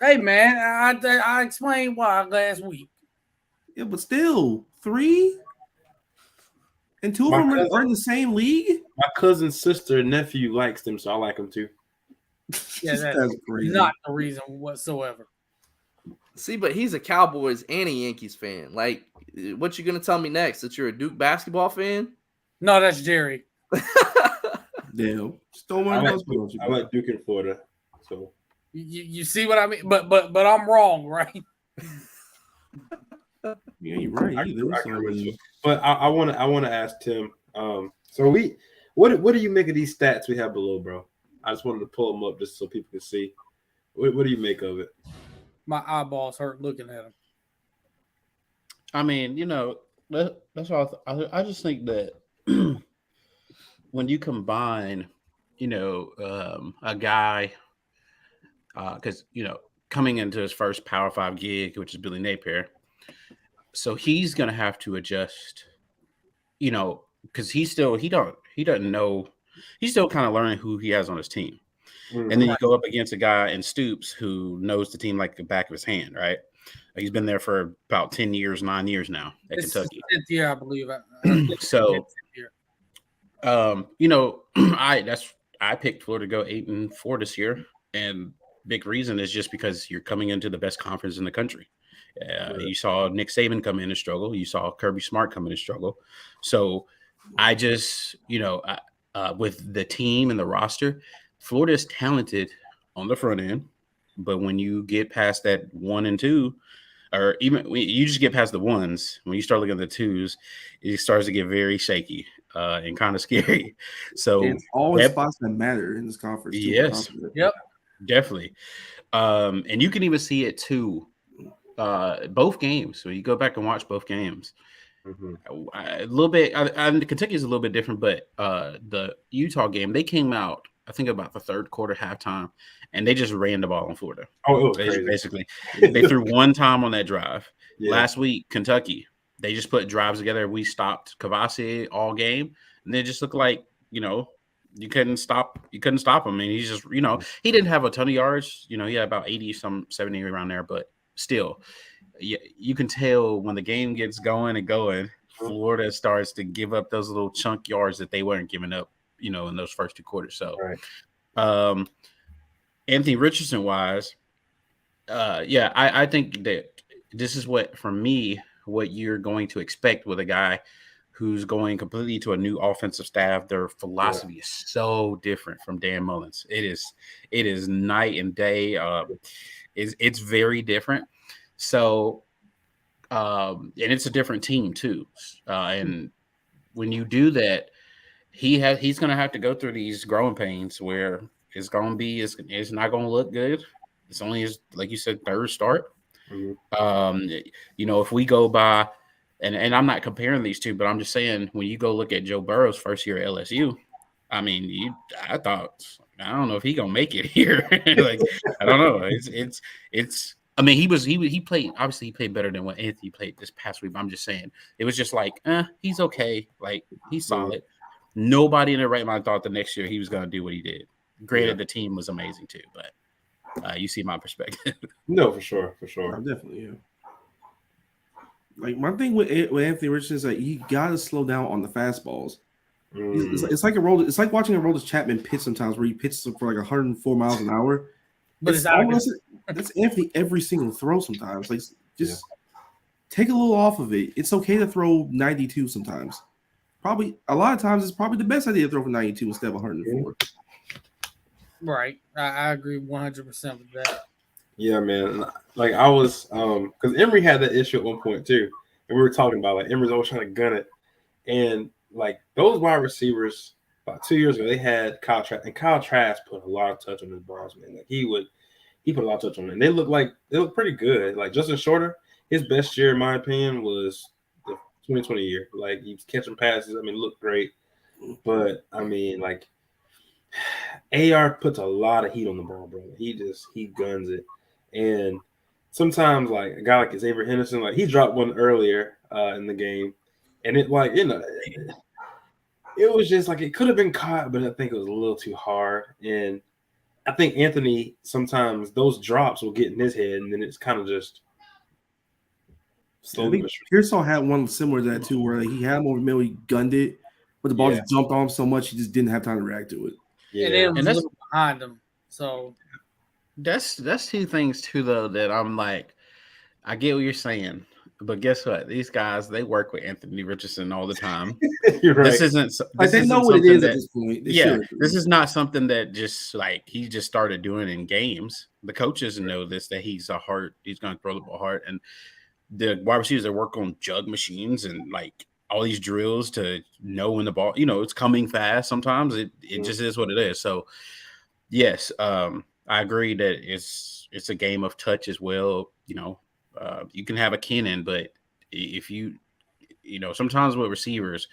Hey man, I explained why last week. Yeah, but still 3, and 2 of them are in the same league. My cousin's sister and nephew likes them, so I like them too. Yeah, that's crazy. Not the reason whatsoever. See, but he's a Cowboys and a Yankees fan. Like, what you gonna tell me next? That you're a Duke basketball fan? No, that's Jerry. Damn. I like Duke in Florida. So you see what I mean? But I'm wrong, right? Yeah, you're right. But I want to ask Tim. So what do you make of these stats we have below, bro? I just wanted to pull them up just so people can see. What do you make of it? My eyeballs hurt looking at them. I mean, that's why I just think that when you combine, a guy, because coming into his first Power 5 gig, which is Billy Napier, so he's gonna have to adjust, because he doesn't know, he's still kind of learning who he has on his team, and then you go up against a guy in Stoops who knows the team like the back of his hand, right? He's been there for about 9 years now at Kentucky. 10th year, I believe. So, I picked Florida to go 8-4 this year, and big reason is just because you're coming into the best conference in the country. You saw Nick Saban come in and struggle. You saw Kirby Smart come in and struggle. So, I just with the team and the roster, Florida is talented on the front end, but when you get past that 1 and 2. Or even when you just get past the 1s, when you start looking at the 2s, it starts to get very shaky and kind of scary. So it's always spots that matter in this conference. Yes. Yep. Definitely. And you can even see it too. Both games. So you go back and watch both games. A little bit. Kentucky is a little bit different, but the Utah game, they came out, I think, about the third quarter, halftime, and they just ran the ball on Florida. Oh, it was crazy. Basically, they threw one time on that drive. Yeah. Last week, Kentucky, they just put drives together. We stopped Kavasi all game, and they just looked like, you couldn't stop him. And he's just, he didn't have a ton of yards. He had about 70 around there, but still, you can tell when the game gets going, Florida starts to give up those little chunk yards that they weren't giving up, in those first 2 quarters. So, Anthony Richardson wise, I think that this is what you're going to expect with a guy who's going completely to a new offensive staff. Their philosophy is so different from Dan Mullen's. It is night and day. It's very different. So, and it's a different team too. And when you do that, he's going to have to go through these growing pains where it's not going to look good. It's only his, like you said, third start. If we go by, and I'm not comparing these two, but I'm just saying, when you go look at Joe Burrow's first year at LSU, I mean, I don't know if he's gonna make it here. Like, I don't know. It's. I mean, he played. Obviously, he played better than what Anthony played this past week. But I'm just saying, it was just like, he's okay. Like, he's solid. Nobody in their right mind thought the next year he was gonna do what he did. Granted, the team was amazing too, but you see my perspective. No, for sure. Definitely, yeah. Like, my thing with Anthony Richardson is that you gotta slow down on the fastballs. It's like it's like watching a Aroldis Chapman pitch sometimes, where he pitches for like 104 miles an hour. But that's Anthony every single throw sometimes. Like, just take a little off of it. It's okay to throw 92 sometimes. Probably a lot of times it's probably the best idea to throw for 92 instead of 104. Right. I agree 100% with that. Yeah, man. Like, I was because Emory had that issue at one point too. And we were talking about, like, Emory's always trying to gun it. And like, those wide receivers about 2 years ago, they had Kyle Trask, and Kyle Trask put a lot of touch on his balls, man. Like, he put a lot of touch on it. And they look pretty good. Like, Justin Shorter, his best year, in my opinion, was the 2020 year. Like, he was catching passes. I mean, looked great. But I mean, like, AR puts a lot of heat on the ball, bro. He guns it. And sometimes, like, a guy like Xavier Henderson, like, he dropped one earlier in the game, and it, like, it was just like, it could have been caught, but I think it was a little too hard. And I think Anthony, sometimes those drops will get in his head, and then it's kind of just slowly. I think Pearsall had one similar to that too, where, like, he had him over the middle, he gunned it, but the ball just jumped on him so much he just didn't have time to react to it. Yeah, and it was a little behind him. So that's two things too, though, that I'm like, I get what you're saying, but guess what? These guys, they work with Anthony Richardson all the time. You're right. This isn't. They know what it is at this point. This is not something that just, like, he just started doing in games. The coaches know this, that he's going to throw the ball hard, and the wide receivers that work on jug machines and, like, all these drills to know when the ball, it's coming fast. Sometimes it just is what it is. So yes, I agree that it's a game of touch as well. You can have a cannon, but if sometimes with receivers,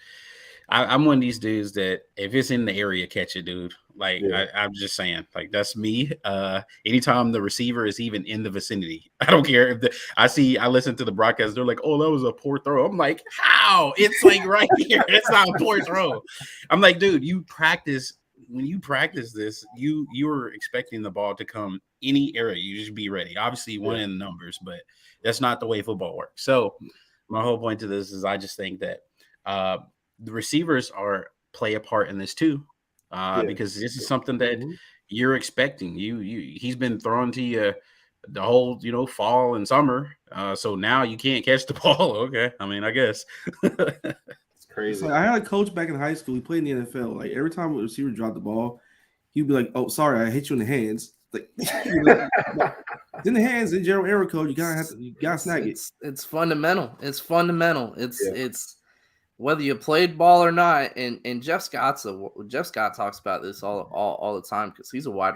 I'm one of these dudes that if it's in the area, catch it, dude. Like, I'm just saying, like, that's me. Anytime the receiver is even in the vicinity, I don't care if I listen to the broadcast. They're like, "Oh, that was a poor throw." I'm like, "How? It's like right here. It's not a poor throw." I'm like, dude, when you practice this, you're expecting the ball to come any area. You just be ready. Obviously, you want in the numbers, but that's not the way football works. So my whole point to this is, I just think that the receivers play a part in this too, because this is something that you're expecting. He's been thrown to you the whole fall and summer, so now you can't catch the ball. Okay, I mean, I guess it's crazy. Like, I had a coach back in high school. He played in the NFL. Like, every time a receiver dropped the ball, he'd be like, "Oh, sorry, I hit you in the hands." Like, in the hands, in general error code, you gotta snag it. It's fundamental. It's fundamental. It's whether you played ball or not. And Jeff Scott talks about this all the time, because he was a wide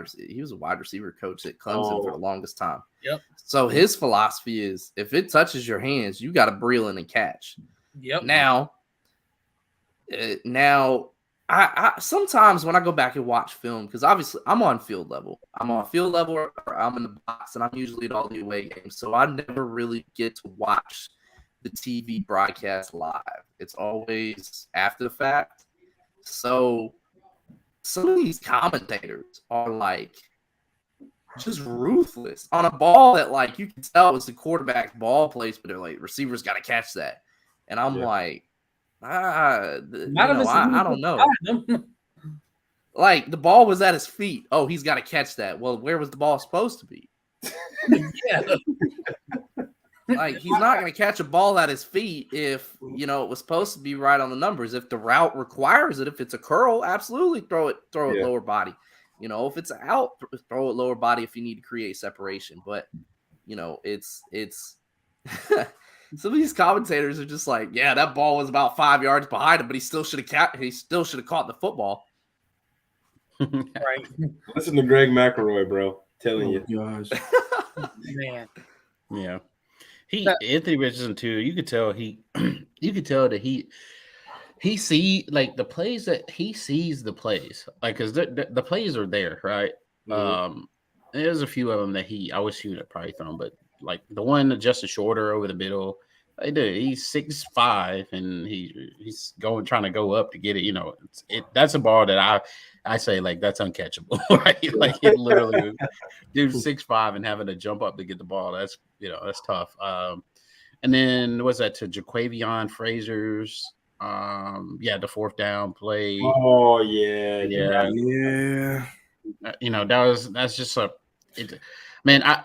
receiver coach at Clemson for the longest time. Yep. So his philosophy is, if it touches your hands, you got to reel in and catch. Yep. Now, I sometimes when I go back and watch film, because obviously I'm on field level. I'm on field level or I'm in the box, and I'm usually at all the away games. So I never really get to watch the TV broadcast live. It's always after the fact. So some of these commentators are like just ruthless on a ball that like you can tell it's the quarterback's ball placement. They're like, receivers got to catch that. And I'm like, I don't know. Like the ball was at his feet. Oh, he's got to catch that. Well, where was the ball supposed to be? Yeah. Like he's not going to catch a ball at his feet if it was supposed to be right on the numbers. If the route requires it, if it's a curl, absolutely throw it lower body. If it's out, throw it lower body if you need to create separation. But it's some of these commentators are just like, yeah, that ball was about 5 yards behind him, but he still should have caught the football. Right. Listen to Greg McElroy, bro. Telling you. Gosh. Man. Yeah. Anthony Richardson too. You could tell that he see like the plays that he sees the plays, like because the plays are there, right? Mm-hmm. There's a few of them that I wish he would have probably thrown, but like the one just shorter over the middle, he's 6'5" and he's trying to go up to get it. That's a ball that I say like that's uncatchable, right? Like it literally, dude 6'5" and having to jump up to get the ball. That's that's tough. And then what's that to Jaquavion Frazier's? The fourth down play. Oh yeah. That's just man. I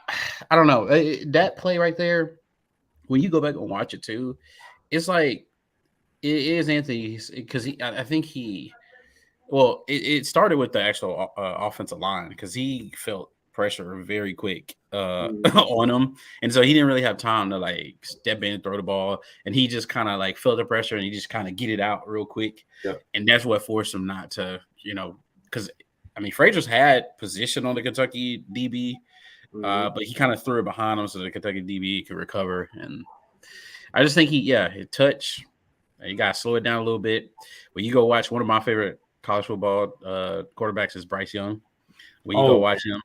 don't know that play right there. When you go back and watch it too, it's like it is Anthony because I think it started with the actual offensive line because he felt pressure very quick on him, and so he didn't really have time to like step in and throw the ball, and he just kind of like felt the pressure and he just kind of get it out real quick, and that's what forced him not to because Frazier's had position on the Kentucky DB. But he kind of threw it behind him so the Kentucky DB could recover. And I just think his touch, you got to slow it down a little bit. When you go watch one of my favorite college football quarterbacks is Bryce Young. When you go watch him,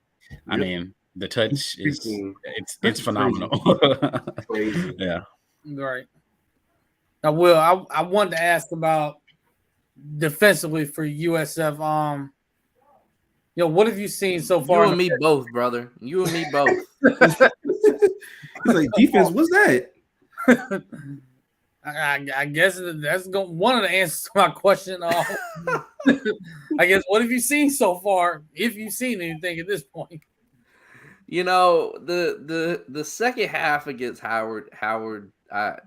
I mean, the touch it's phenomenal. Crazy. Yeah. Right. Now, Will, I wanted to ask about defensively for USF. What have you seen so far? You and me both, brother. You and me both. He's like, defense, what's that? I guess that's one of the answers to my question. I guess, what have you seen so far? If you've seen anything at this point, the second half against Howard,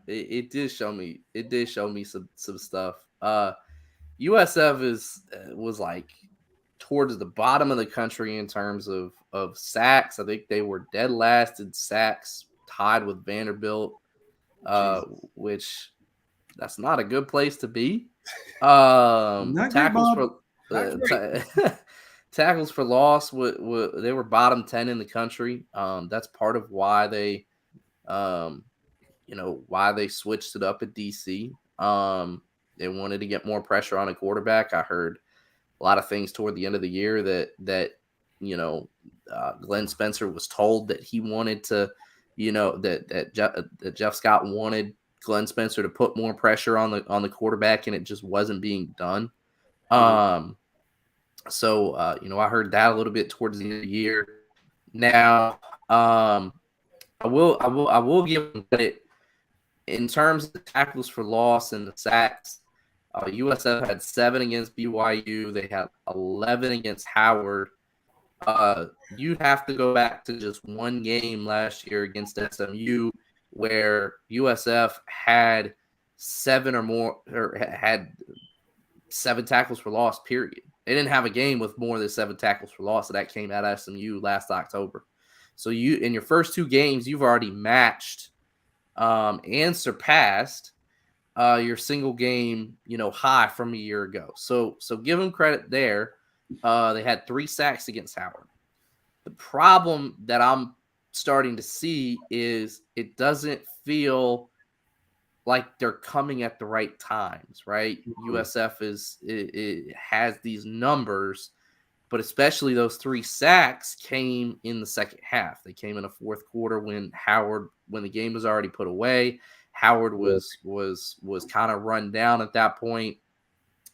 it did show me some stuff. USF was like towards the bottom of the country in terms of sacks. I think they were dead last in sacks, tied with Vanderbilt, which that's not a good place to be. Tackles for loss, they were bottom 10 in the country. That's part of why they, why they switched it up at DC. They wanted to get more pressure on a quarterback. I heard a lot of things toward the end of the year that Glenn Spencer was told that he wanted to, that Jeff Scott wanted Glenn Spencer to put more pressure on the quarterback, and it just wasn't being done. So I heard that a little bit towards the end of the year. Now, I will give them credit in terms of the tackles for loss and the sacks. USF had 7 against BYU. They had 11 against Howard. You'd have to go back to just one game last year against SMU where USF had 7 or more, or had 7 tackles for loss, period. They didn't have a game with more than 7 tackles for loss, so that came out of SMU last October. So in your first 2 games, you've already matched and surpassed your single game, high from a year ago. So give them credit there. They had 3 sacks against Howard. The problem that I'm starting to see is it doesn't feel like they're coming at the right times, right? Mhm. USF it has these numbers, but especially those 3 sacks came in the second half. They came in the fourth quarter when the game was already put away. Howard was kind of run down at that point.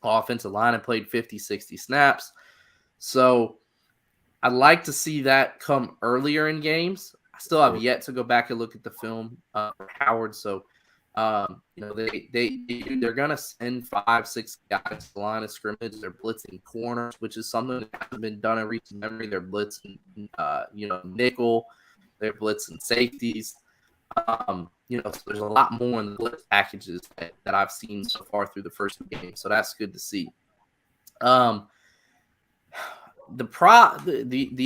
Offensive line had played 50, 60 snaps. So I'd like to see that come earlier in games. I still have yet to go back and look at the film for Howard. So, they're gonna send 5, 6 guys to the line of scrimmage. They're blitzing corners, which is something that hasn't been done in recent memory. They're blitzing, nickel. They're blitzing safeties. So there's a lot more in the blitz packages that I've seen so far through the first game. So that's good to see. The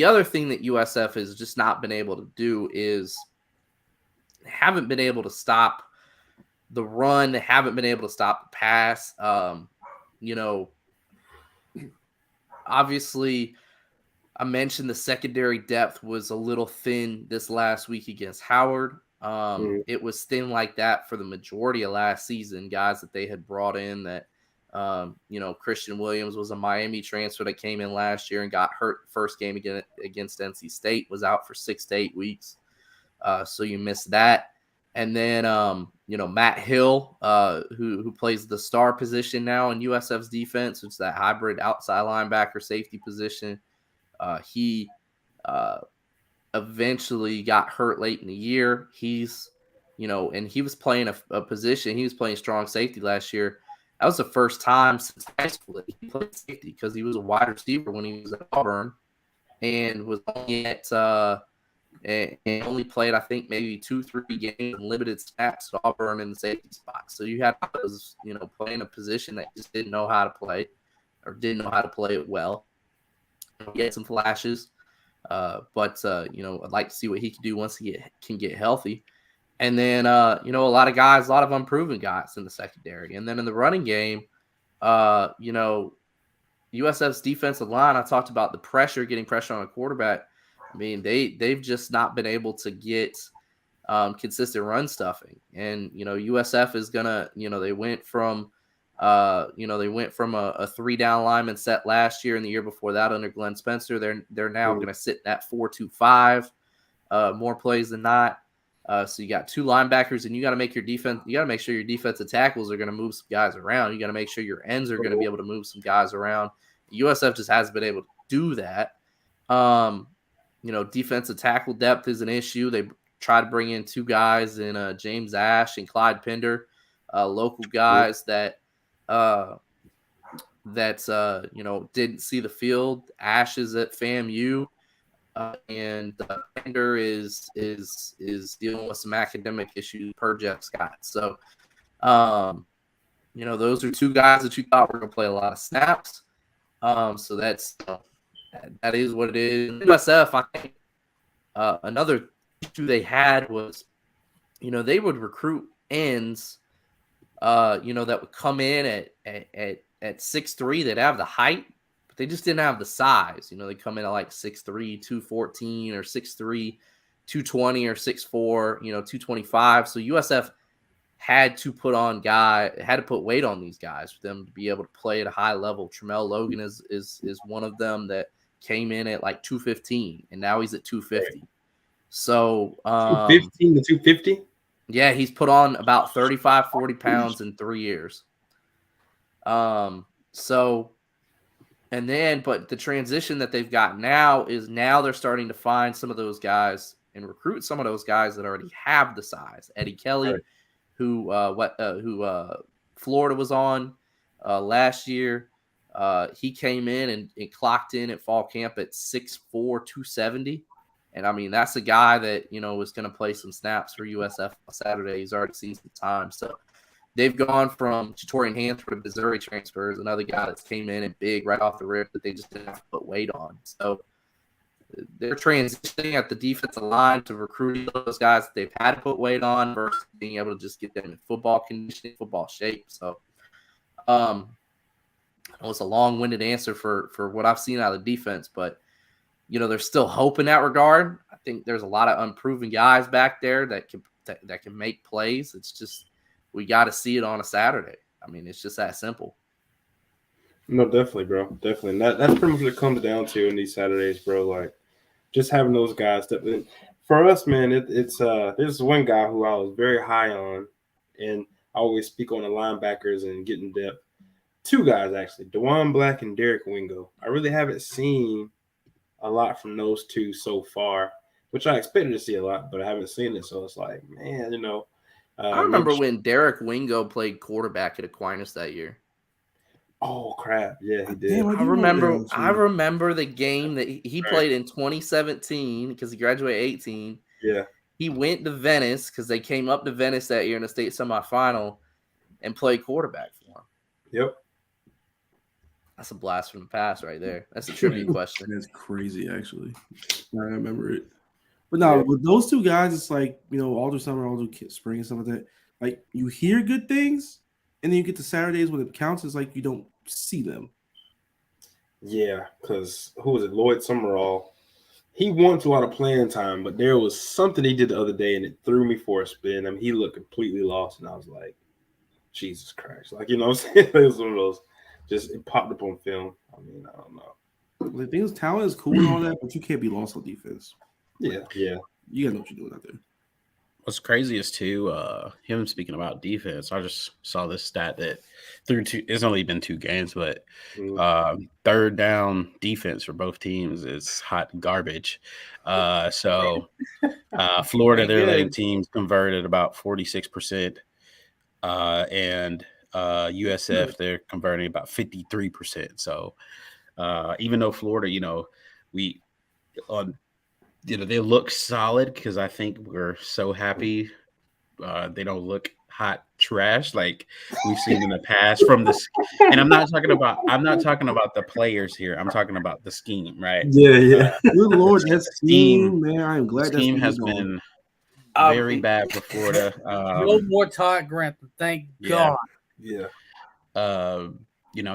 other thing that USF has just not been able to do is haven't been able to stop the run, haven't been able to stop the pass. Obviously, I mentioned the secondary depth was a little thin this last week against Howard. It was thin like that for the majority of last season, guys that they had brought in that Christian Williams was a Miami transfer that came in last year and got hurt first game against NC State, was out for 6 to 8 weeks. So you missed that. And then, Matt Hill, who plays the star position now in USF's defense, which is that hybrid outside linebacker safety position. He eventually got hurt late in the year. He's, and he was playing a position. He was playing strong safety last year. That was the first time since high school that he played safety because he was a wide receiver when he was at Auburn and was only and only played, I think, maybe 2-3 games and limited snaps at Auburn in the safety spot. So you had those, playing a position that just didn't know how to play or didn't know how to play it well. He had some flashes, but I'd like to see what he can do once he can get healthy. And then, a lot of unproven guys in the secondary. And then in the running game, USF's defensive line, I talked about the getting pressure on a quarterback. I mean, they've just not been able to get consistent run stuffing. And, USF is going to, they went from a 3-down lineman set last year and the year before that under Glenn Spencer. They're now going to sit at 4-2-5 more plays than not. So you got 2 linebackers, and you got to make your defense. You got to make sure your defensive tackles are going to move some guys around. You got to make sure your ends are going to be able to move some guys around. USF just hasn't been able to do that. Defensive tackle depth is an issue. They try to bring in 2 guys in James Ash and Clyde Pender, local guys that didn't see the field. Ash is at FAMU. And Pender is dealing with some academic issues per Jeff Scott. So, those are 2 guys that you thought were going to play a lot of snaps. So that is what it is. USF, I think, another issue they had was, they would recruit ends, that would come in at 6'3", they'd have the height. They just didn't have the size. They come in at like 6'3", 214 or 6'3", 220 or 6'4", 225. So USF had to put weight on these guys for them to be able to play at a high level. Tramel Logan is one of them that came in at like 215 and now he's at 250. So 215 to 250? Yeah, he's put on about 35, 40 pounds in 3 years. But the transition that they've got now is they're starting to find some of those guys and recruit some of those guys that already have the size. Eddie Kelly, Right. who Florida was on last year, he came in and clocked in at fall camp at 6'4", 270. And I mean, that's a guy that, was going to play some snaps for USF on Saturday. He's already seen some time. So they've gone from Jatorian Hansford, Missouri transfers, another guy that's came in and big right off the rip that they just didn't have to put weight on. So they're transitioning at the defensive line to recruiting those guys that they've had to put weight on versus being able to just get them in football conditioning, football shape. So it's a long-winded answer for what I've seen out of the defense, but there's still hope in that regard. I think there's a lot of unproven guys back there that can make plays. It's just we got to see it on a Saturday. I mean, it's just that simple. No, definitely, bro. Definitely. And that's pretty much what it comes down to in these Saturdays, bro. Like, just having those guys step in. For us, man, it's there's one guy who I was very high on, and I always speak on the linebackers and get in depth. Two guys, actually, Dewan Black and Derek Wingo. I really haven't seen a lot from those two so far, which I expected to see a lot, but I haven't seen it. So it's like, man, I remember when Derek Wingo played quarterback at Aquinas that year. Oh crap! Yeah, he did. Damn, I remember the game that he played in 2017 because he graduated 18. Yeah. He went to Venice because they came up to Venice that year in the state semifinal and played quarterback for him. Yep. That's a blast from the past right there. That's a trivia question. That's crazy, actually. I remember it. But no, with those two guys, it's like, Alder Summer, Alder Spring, and stuff like that. Like, you hear good things, and then you get to Saturdays when it counts, it's like you don't see them. Yeah, because who was it? Lloyd Summerall. He wants a lot of playing time, but there was something he did the other day, and it threw me for a spin. I mean, he looked completely lost, and I was like, Jesus Christ. Like, what I'm saying? It was one of those, just it popped up on film. I mean, I don't know. The thing is, talent is cool and all that, but you can't be lost on defense. Yeah. You gotta know what you're doing out there. What's crazy is too, him speaking about defense. I just saw this stat that it's only been 2 games, but third down defense for both teams is hot garbage. So Florida, they're letting teams convert at about 46%, and USF, they're converting about 53%. So even though Florida, they look solid because I think we're so happy they don't look hot trash like we've seen in the past from this. And I'm not talking about the players here. I'm talking about the scheme, right? Yeah. Good Lord, that scheme, man. I'm glad that scheme has been very bad for Florida. No more Todd Grantham, thank God. Yeah.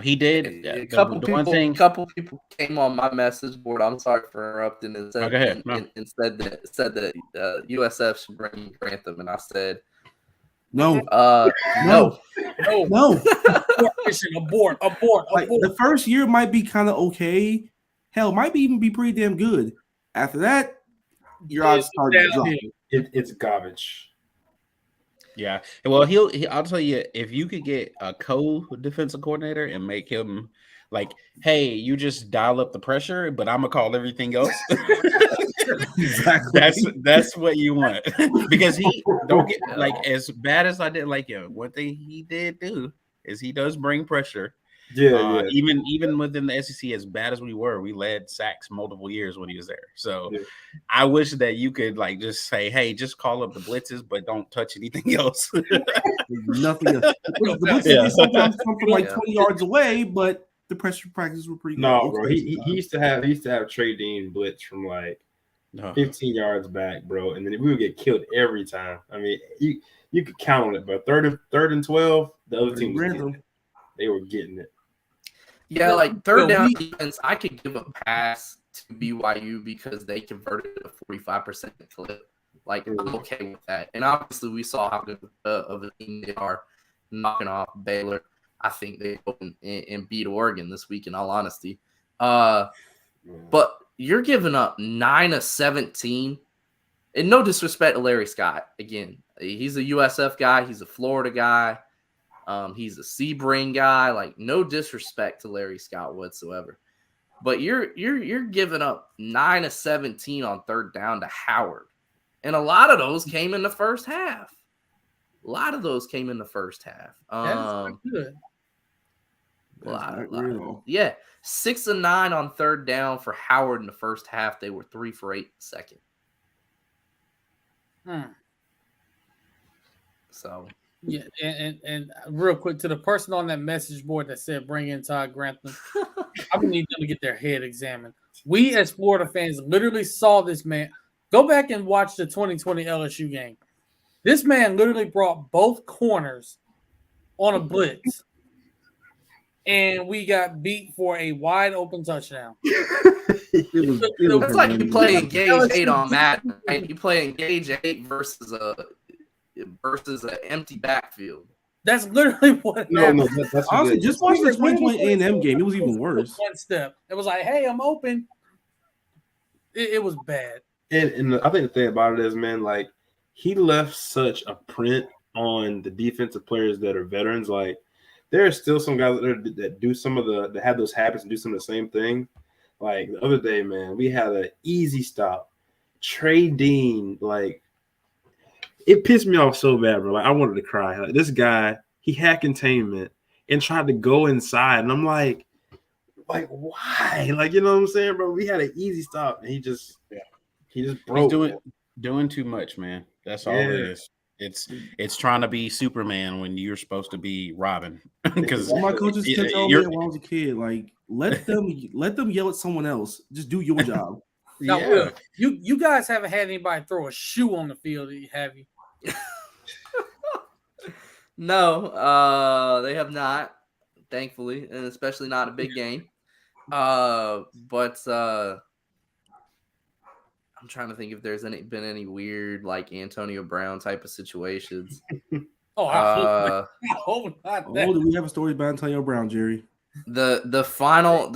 He did. A couple people came on my message board. I'm sorry for interrupting and said, and said that USF should bring Grantham, and I said no. Abort. Like, the first year might be kind of okay. Hell, might even be pretty damn good. After that, your odds start to drop. It's garbage. Yeah, well, I'll tell you, if you could get a co-defensive coordinator and make him like, hey, you just dial up the pressure, but I'm gonna call everything else. Exactly. That's what you want, because he don't get like as bad as I didn't like him. One thing he did do is he does bring pressure. Yeah. Even within the SEC, as bad as we were, we led sacks multiple years when he was there. So I wish that you could like just say, hey, just call up the blitzes, but don't touch anything else. Nothing else. The blitzes sometimes come from like 20 yards away, but the pressure practices were pretty good. No, bro. He used to have Trey Dean blitz from like 15 yards back, bro, and then we would get killed every time. I mean, you could count on it, but third and 12, the other team was getting it. They were getting it. Yeah, like third down defense, I could give a pass to BYU because they converted a 45% clip. Like, I'm okay with that. And obviously, we saw how good of a team they are knocking off Baylor. I think they opened and beat Oregon this week, in all honesty. But you're giving up 9 of 17. And no disrespect to Larry Scott. Again, he's a USF guy. He's a Florida guy. He's a Sebring guy. Like, no disrespect to Larry Scott whatsoever. But you're giving up 9 of 17 on third down to Howard. And a lot of those came in the first half. That's not good. Yeah. 6 of 9 on third down for Howard in the first half. They were 3 for 8 second. So yeah, and real quick, to the person on that message board that said bring in Todd Grantham, I would need them to get their head examined. We as Florida fans literally saw this man. Go back and watch the 2020 LSU game. This man literally brought both corners on a blitz, and we got beat for a wide open touchdown. It's like you play Engage 8 on Madden. Right? You play Engage 8 versus versus an empty backfield. That's literally what happened. That's Honestly, good. just watch the 2020 A&M game. It was even worse. One step. It was like, hey, I'm open. It was bad. And I think the thing about it is, man, like he left such a print on the defensive players that are veterans. Like there are still some guys that do some of that have those habits and do some of the same thing. Like the other day, man, we had an easy stop. Trey Dean, like it pissed me off so bad, bro. Like I wanted to cry. Like this guy, he had containment and tried to go inside, and I'm like why? Like you know what I'm saying, bro? We had an easy stop, and he just broke. He's doing too much, man. That's all it is. It's trying to be Superman when you're supposed to be Robin. Because all my coaches kept telling me when I was a kid, like let them yell at someone else. Just do your job. Now, Will, you guys haven't had anybody throw a shoe on the field, have you? No, they have not, thankfully, and especially not a big game. But I'm trying to think if there's been any weird like Antonio Brown type of situations. I hope not. Do we have a story about Antonio Brown, Jerry? The final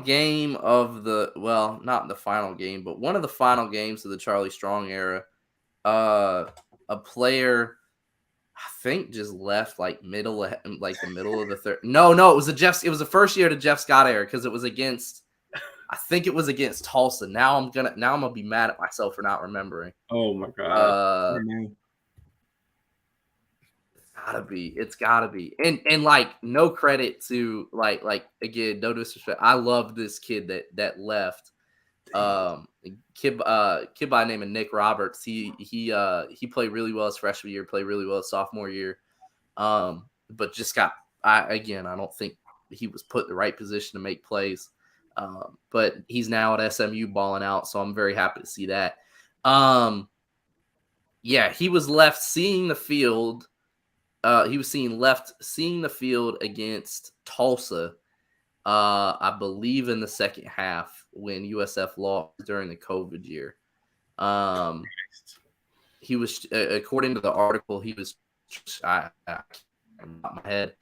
game of not the final game, but one of the final games of the Charlie Strong era, a player I think just left like the middle of the third. No, it was the first year to Jeff Scott era because it was against Tulsa. Now I'm gonna be mad at myself for not remembering. Oh my god. It's gotta be. And like no credit to like again, no disrespect. I love this kid that left. Kid by the name of Nick Roberts. He played really well his freshman year, played really well his sophomore year. But just I don't think he was put in the right position to make plays. But he's now at SMU balling out, so I'm very happy to see that. He was left seeing the field. He was seeing the field against Tulsa. I believe in the second half when USF lost during the COVID year. He was, according to the article, he was, I my head,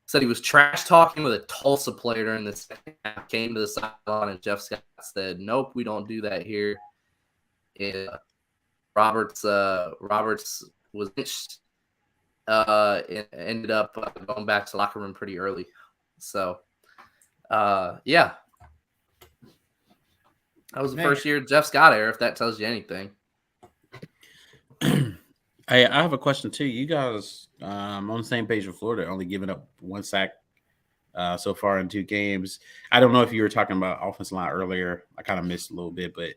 said he was trash talking with a Tulsa player during the second half, came to the sideline, and Jeff Scott said, nope, we don't do that here. And Roberts was benched, and ended up going back to the locker room pretty early. So, that was the first year Jeff Scott era, if that tells you anything. Hey, I have a question too. You guys on the same page with Florida, only giving up one sack so far in 2 games. I don't know if you were talking about offensive line earlier. I kind of missed a little bit, but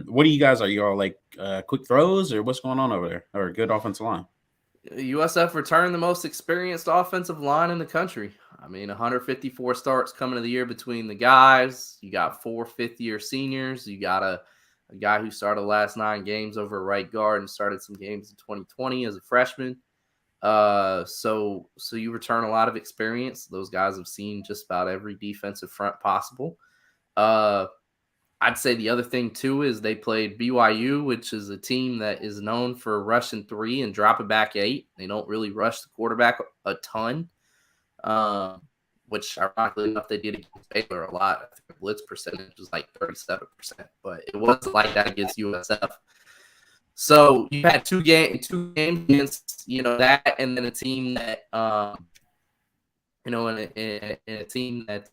what do you guys? Are you all like quick throws, or what's going on over there? Or good offensive line? USF returned the most experienced offensive line in the country. I mean, 154 starts coming to the year between the guys. You got 4 fifth-year seniors. You got a guy who started the last 9 games over at right guard and started some games in 2020 as a freshman. So you return a lot of experience. Those guys have seen just about every defensive front possible. I'd say the other thing, too, is they played BYU, which is a team that is known for rushing 3 and dropping back 8. They don't really rush the quarterback a ton, which, ironically enough, they did against Baylor a lot. I think the blitz percentage was like 37%, but it wasn't like that against USF. So you had two games against, that, and then a team that, and a team that,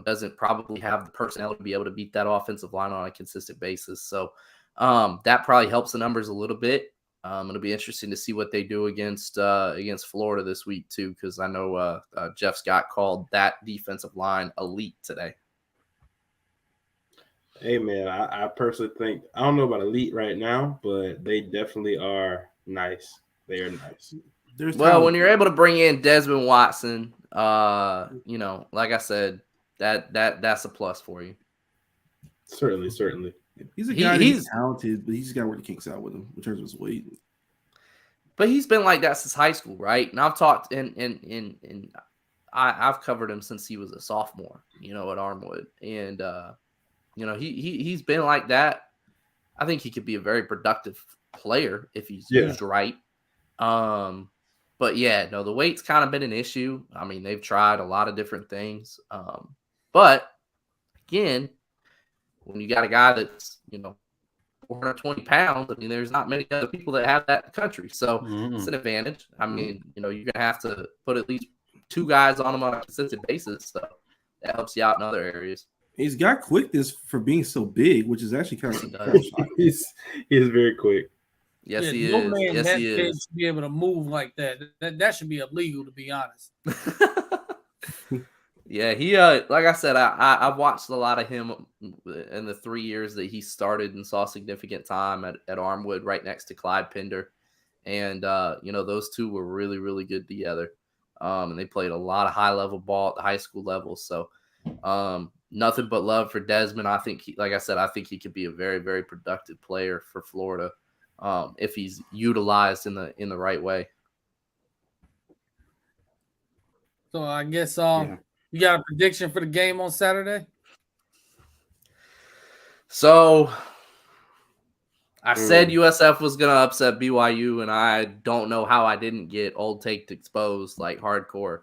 doesn't probably have the personnel to be able to beat that offensive line on a consistent basis. So that probably helps the numbers a little bit. It'll be interesting to see what they do against Florida this week too, because I know Jeff Scott called that defensive line elite today. Hey man, I personally think I don't know about elite right now, but they definitely are nice. They are nice. When you're able to bring in Desmond Watson, like I said, that's a plus for you. Certainly. He's a guy he's talented, but he's just got to work the kinks out with him in terms of his weight. But he's been like that since high school, right? And I've talked and I've covered him since he was a sophomore, at Armwood, and he's been like that. I think he could be a very productive player if he's used right. But yeah, no, the weight's kind of been an issue. I mean, they've tried a lot of different things. But again, when you got a guy that's, 420 pounds, I mean, there's not many other people that have that in the country. So it's an advantage. I mean, you're going to have to put at least 2 guys on him on a consistent basis. So that helps you out in other areas. He's got quickness for being so big, which is actually kind of he is very quick. Yes, he no is. man yes, that he big is. should be able to move like that. That should be illegal, to be honest. Yeah, he like I said, I've watched a lot of him in the 3 years that he started and saw significant time at Armwood right next to Clyde Pender. And those two were really, really good together. And they played a lot of high level ball at the high school level. So nothing but love for Desmond. I think I think he could be a very, very productive player for Florida if he's utilized in the right way. So I guess you got a prediction for the game on Saturday? So I said USF was going to upset BYU, and I don't know how I didn't get old take exposed like hardcore.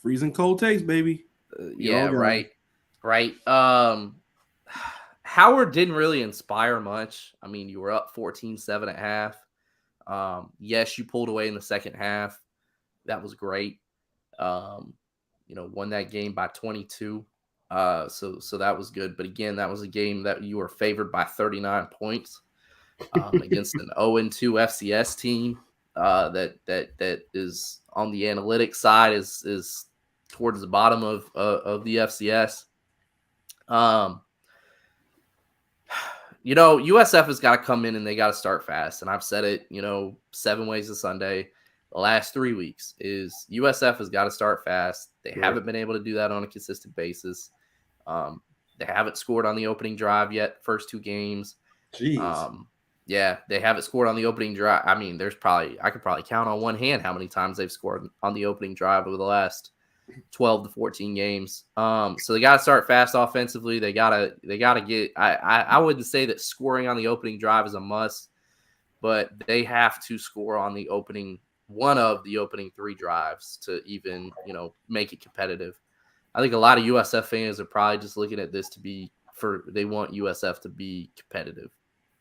freezing cold takes, baby. Yeah, right. Howard didn't really inspire much. I mean, you were up 14-7 at half. Yes, you pulled away in the second half. That was great. Won that game by 22. So that was good. But again, that was a game that you were favored by 39 points against an 0-2 FCS team that is on the analytics side is towards the bottom of the FCS. USF has got to come in and they got to start fast. And I've said it, 7 ways to Sunday. The last 3 weeks is USF has got to start fast. They haven't been able to do that on a consistent basis. They haven't scored on the opening drive yet. First 2 games. Jeez. They haven't scored on the opening drive. I mean, I could probably count on one hand how many times they've scored on the opening drive over the last 12 to 14 games. So they got to start fast offensively. They gotta get. I wouldn't say that scoring on the opening drive is a must, but they have to score on one of the opening 3 drives to even, make it competitive. I think a lot of USF fans are probably just looking at this they want USF to be competitive.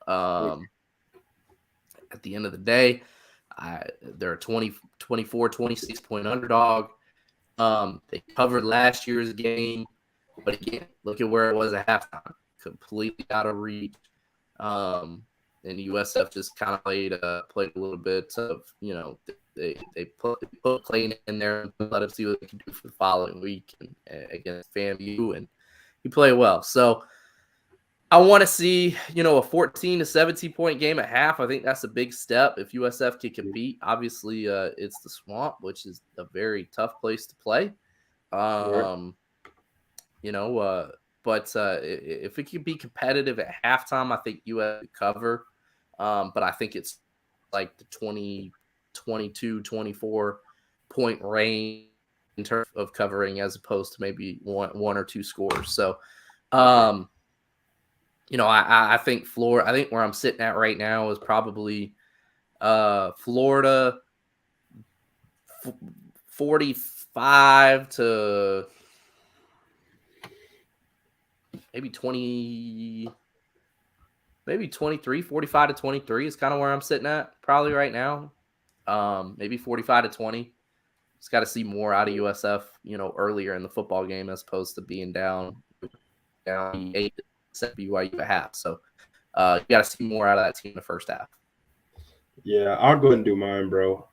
At the end of the day, they're a 24, 26 point underdog. They covered last year's game, but again, look at where it was at halftime. Completely out of reach. And USF just kind of played a little bit of, they put Clayton in there and let him see what they can do for the following week against FAMU, and he played well. So I want to see, a 14 to 17 point game at half. I think that's a big step if USF can compete. Obviously, it's the Swamp, which is a very tough place to play. But if it can be competitive at halftime, I think USF could cover. But I think it's like the 20, 22, 24 point range in terms of covering as opposed to maybe one or 2 scores. So, I think I think where I'm sitting at right now is probably Florida 45 to maybe 23, 45 to 23 is kind of where I'm sitting at probably right now. Maybe 45 to 20. Just got to see more out of USF, earlier in the football game as opposed to being down 8 set BYU at half. So you got to see more out of that team in the first half. Yeah, I'll go ahead and do mine, bro.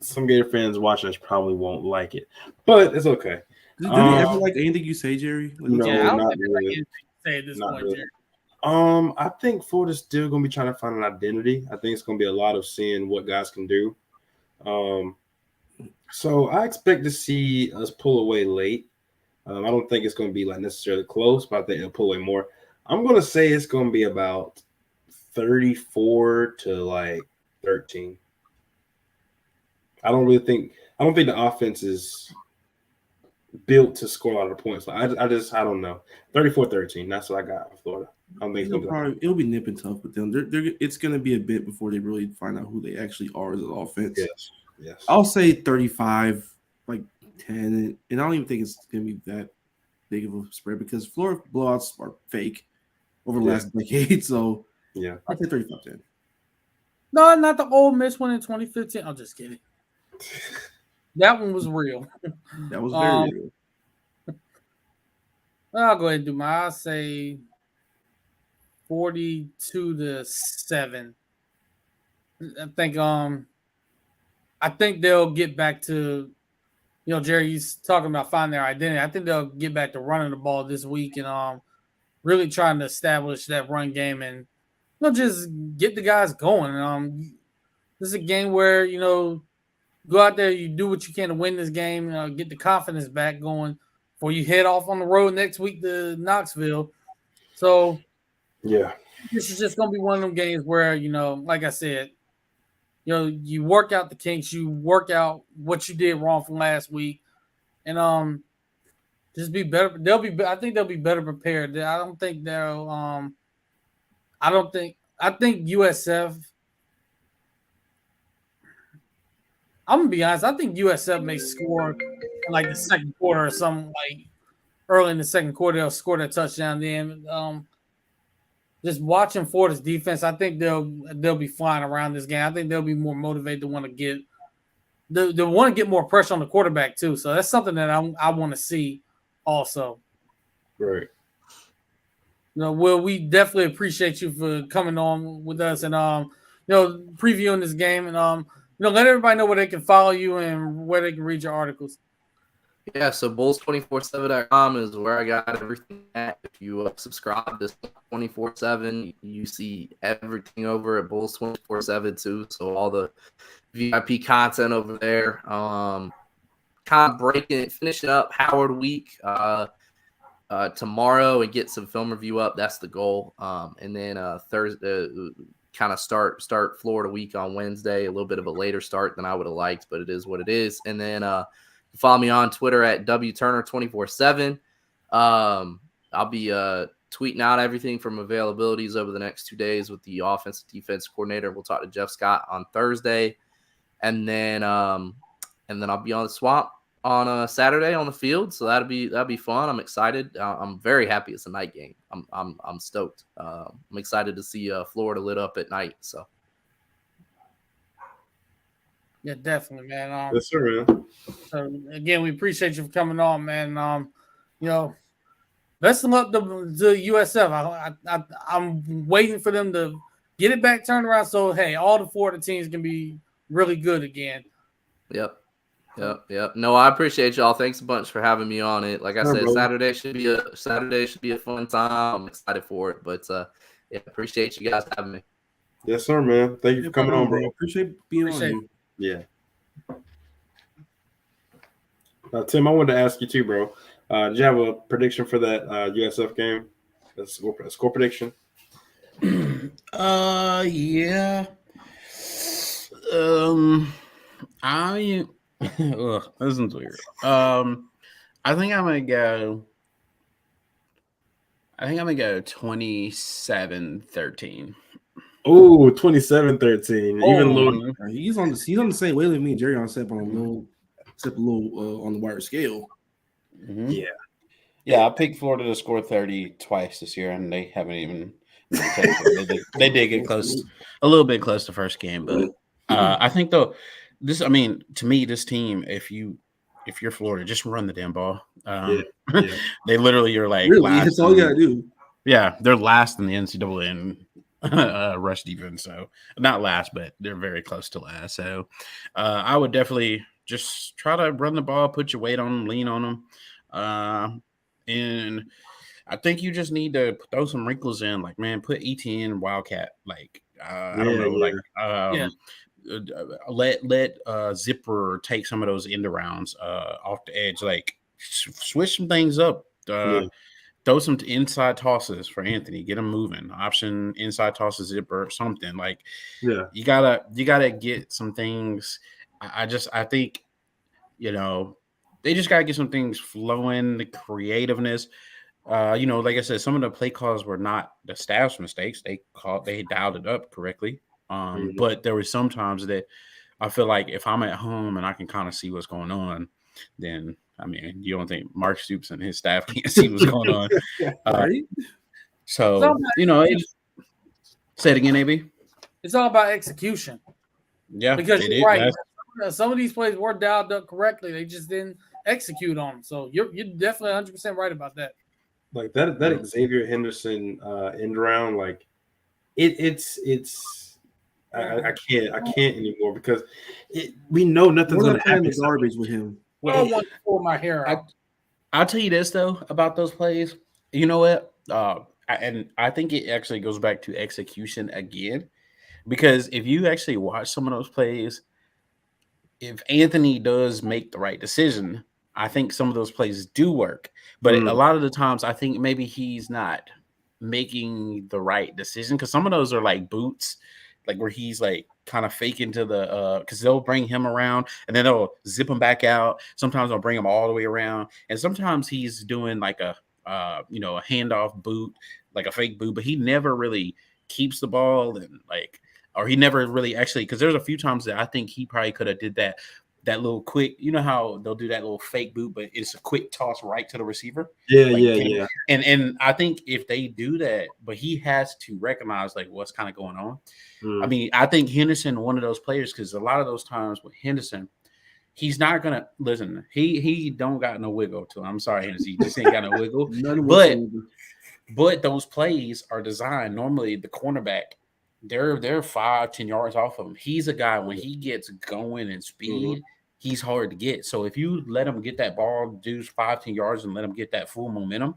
Some Gator fans watching this probably won't like it, but it's okay. Did he ever like anything you say, Jerry? No, I don't not think really. say at this Not point, really. Jerry. I think Florida's still going to be trying to find an identity. I think it's going to be a lot of seeing what guys can do. So I expect to see us pull away late. I don't think it's going to be like necessarily close, but I think it'll pull away more. I'm going to say it's going to be about 34 to 13. I don't think the offense is built to score a lot of points. I don't know. 34-13. That's what I got for Florida. I don't think it's gonna be. It'll be nip and tough with them. It's going to be a bit before they really find out who they actually are as an offense. Yes. I'll say 35, like 10, and I don't even think it's going to be that big of a spread because Florida blowouts are fake over the last decade. So I'll say 35-10. No, not the Ole Miss one in 2015. I'm just kidding. That one was real. That was very real. I'll go ahead and do my. I'll say 42-7. I think they'll get back to, Jerry's talking about finding their identity. I think they'll get back to running the ball this week and really trying to establish that run game and just get the guys going. This is a game where go out there, you do what you can to win this game, get the confidence back going before you head off on the road next week to Knoxville. So this is just gonna be one of them games where like I said, you work out the kinks, you work out what you did wrong from last week, and just be better. I think they'll be better prepared. I think USF. I'm gonna be honest. I think USF may score in like the second quarter or something, like early in the second quarter. They'll score that touchdown. Then, just watching Florida's defense, I think they'll be flying around this game. I think they'll be more motivated to want to get more pressure on the quarterback too. So that's something that I want to see also. Right. Will, we definitely appreciate you for coming on with us and previewing this game and let everybody know where they can follow you and where they can read your articles. Yeah, so Bulls247.com is where I got everything at. If you subscribe to 24/7, you see everything over at Bulls247 too. So all the VIP content over there. Kind of finishing up Howard week tomorrow and get some film review up. That's the goal. And then Thursday, kind of start Florida week on Wednesday. A little bit of a later start than I would have liked, but it is what it is. And then follow me on Twitter at WTurner247. I'll be tweeting out everything from availabilities over the next 2 days with the offensive defense coordinator. We'll talk to Jeff Scott on Thursday, and then I'll be on the Swamp on Saturday on the field. So that'll be fun. I'm excited. I'm very happy it's a night game. I'm stoked. I'm excited to see Florida lit up at night. So. Yeah, definitely, man. Yes, sir, man. So again, we appreciate you for coming on, man. Best of luck to USF. I'm waiting for them to get it back turned around. So hey, all the Florida teams can be really good again. Yep. No, I appreciate y'all. Thanks a bunch for having me on it. Like I said, Saturday should be a fun time. I'm excited for it. But appreciate you guys having me. Yes, sir, man. Thank you for coming on, bro. Appreciate being on. Yeah. Tim, I wanted to ask you too, bro. Do you have a prediction for that USF game? A score prediction? Yeah. This is weird. I think I'm gonna go 27-13. Oh, 27-13. Even lower. He's on the same way with me and Jerry on step a little on the wire scale. Mm-hmm. Yeah. I picked Florida to score 30 twice this year, and they haven't even. They did get close, a little bit close to first game, but I think though to me, this team, if you're Florida, just run the damn ball. They literally are like really, that's all you gotta do. Yeah, they're last in the NCAA in rush defense, so not last, but they're very close to last. So I would definitely just try to run the ball, put your weight on them, lean on them, and I think you just need to throw some wrinkles in, like, man, put ETN Wildcat, like I don't know, let Zipper take some of those end arounds off the edge, like switch some things up. Throw some inside tosses for Anthony, get him moving. Option inside tosses, Zipper, or something like. Yeah, you gotta get some things. I think, they just gotta get some things flowing. The creativeness. Like I said, some of the play calls were not the staff's mistakes. They dialed it up correctly. But there were some times that I feel like if I'm at home and I can kind of see what's going on, then I mean, you don't think Mark Stoops and his staff can't see what's going on, Right? So say it again, AB. It's all about execution. Yeah, because you're right. Some of these plays were dialed up correctly. They just didn't execute on them. So you're definitely 100% right about that. Like that Xavier Henderson end round, like it's I can't anymore because we know nothing's going to happen. Garbage with him. I don't want to pull my hair out. I'll tell you this though about those plays. You know what? And I think it actually goes back to execution again, because if you actually watch some of those plays, if Anthony does make the right decision, I think some of those plays do work. But a lot of the times, I think maybe he's not making the right decision, because some of those are like boots, like where he's like kind of faking to the because they'll bring him around and then they'll zip him back out. Sometimes they'll bring him all the way around, and sometimes he's doing like a a handoff boot, like a fake boot, but he never really keeps the ball, and like, or he never really actually, because there's a few times that I think he probably could have did that little quick, you know how they'll do that little fake boot, but it's a quick toss right to the receiver. Yeah. And I think if they do that, but he has to recognize like what's kind of going on. I mean, I think Henderson, one of those players, because a lot of those times with Henderson, he's not gonna listen. He don't got no wiggle to him. I'm sorry, Henderson, he just ain't got no wiggle. But those plays are designed normally. The cornerback, they're 5-10 yards off of him. He's a guy when he gets going and speed, he's hard to get. So if you let him get that ball, do 5-10 yards, and let him get that full momentum,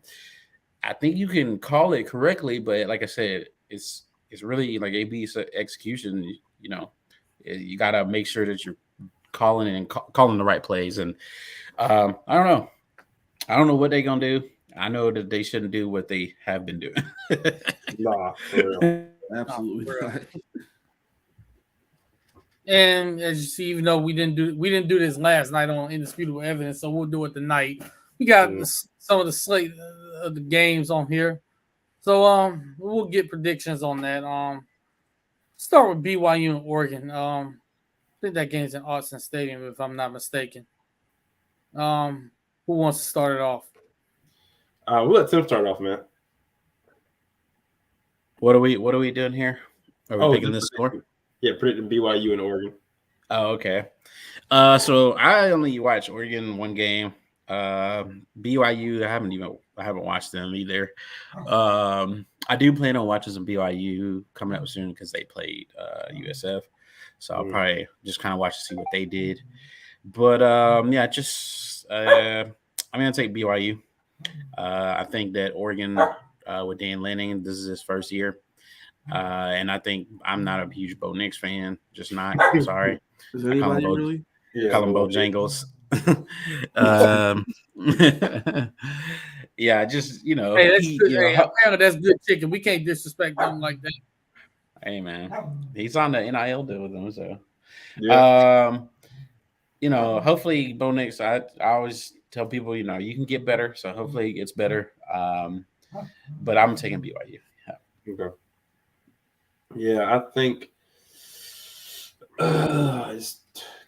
I think you can call it correctly. But like I said, it's really like AB's execution. You got to make sure that you're calling the right plays. And I don't know what they're gonna do. I know that they shouldn't do what they have been doing. Nah, for real. Absolutely not. And as you see, even though we didn't do this last night on Indisputable Evidence, so we'll do it tonight. We got some of the slate of the games on here, so we'll get predictions on that. Start with BYU and Oregon. I think that game's in Austin Stadium, if I'm not mistaken. Who wants to start it off? We'll let Tim start off, man. What are we doing here? Are we picking this score? Yeah, predicting BYU and Oregon. Oh, okay. So I only watched Oregon one game. BYU, I haven't watched them either. I do plan on watching some BYU coming up soon because they played USF. So I'll probably just kind of watch to see what they did. But I'm gonna take BYU. I think that Oregon with Dan Lanning, this is his first year. And I think I'm not a huge Bo Nix fan. Just not. Sorry. Is anybody really? Call him Bojangles. Yeah, just Hey, that's good chicken. We can't disrespect them like that. Hey man, he's on the NIL deal with them, so hopefully Bo Nix. I always tell people, you can get better, so hopefully it gets better. But I'm taking BYU. Yeah. Okay. Yeah, I think it's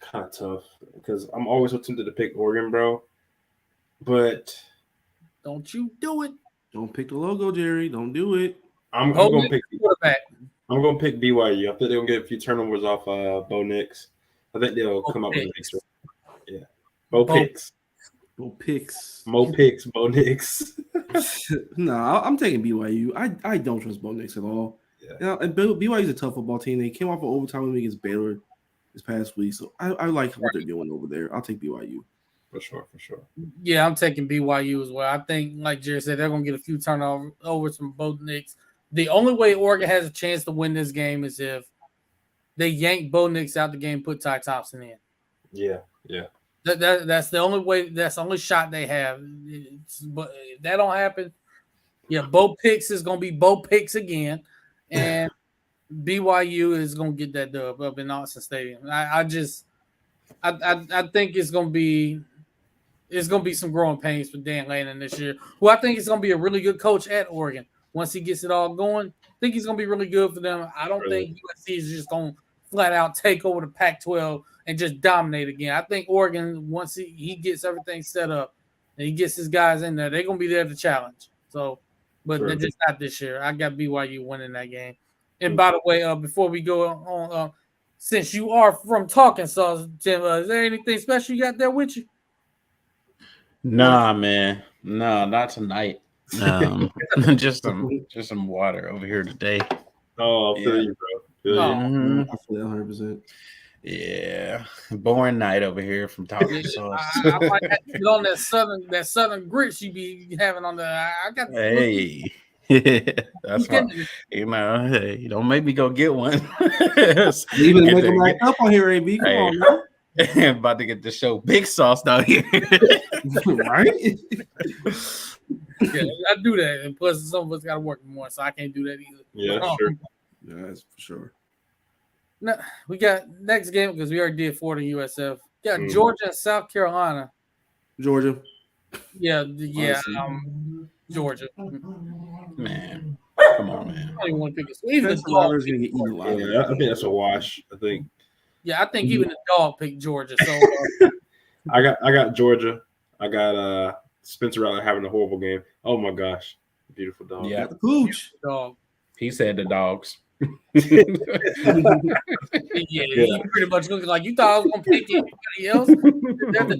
kind of tough because I'm always so tempted to pick Oregon, bro. But don't you do it. Don't pick the logo, Jerry. Don't do it. I'm gonna pick quarterback. I'm gonna pick BYU. I think they're gonna get a few turnovers off Bo Nix. I think they'll come up with an extra. Yeah. Bo Nix. Bo Nix. Mo Picks, Bo Nix. No, I'm taking BYU. I don't trust Bo Nix at all. Yeah. And BYU is a tough football team. They came off an overtime win against Baylor this past week, so I like what they're doing over there. I'll take BYU. For sure. Yeah, I'm taking BYU as well. I think, like Jerry said, they're going to get a few turnovers from Bo Nix. The only way Oregon has a chance to win this game is if they yank Bo Nix out the game, put Ty Thompson in. Yeah. That's the only way. That's the only shot they have. But if that don't happen, Bo Picks is going to be Bo Picks again, and BYU is going to get that dub up in Austin Stadium. I think it's going to be it's going to be some growing pains for Dan Lannon this year, who I think is going to be a really good coach at Oregon. Once he gets it all going, I think he's going to be really good for them. I don't think USC is just going to flat out take over the Pac-12 and just dominate again. I think Oregon, once he gets everything set up and he gets his guys in there, they're going to be there to challenge. So, but they're just not this year. I got BYU winning that game. And by the way, before we go on, since you are from Talking Sauce, Tim, is there anything special you got there with you? Nah, man. No, not tonight. Just some water over here today. Oh, I feel you, bro. I feel 100%. Yeah, boring night over here from Talking Sauce. I might have to get on that southern grits you be having on the. I got. Hey, that's why, hey, don't make me go get one. Even make them back up on here, AB. Come on, man. About to get the show Big Sauce down here. Right? Yeah, I do that, and plus some of us got to work more, so I can't do that either. Yeah, sure. Yeah, that's for sure. No, we got next game because we already did Florida and USF. Got Georgia and South Carolina. Georgia. Yeah, Georgia. Man, come on, man. I don't even want to pick it. Even That's the dog gonna get eaten alive. Yeah, I think that's a wash. I think. Yeah, I think even the dog picked Georgia. So I got Georgia. I got Spencer Rattler having a horrible game. Oh my gosh, beautiful dog. Yeah, the pooch. Dog. He said the dogs. Yeah, he pretty much looking like you thought I was gonna pick anybody else. They're the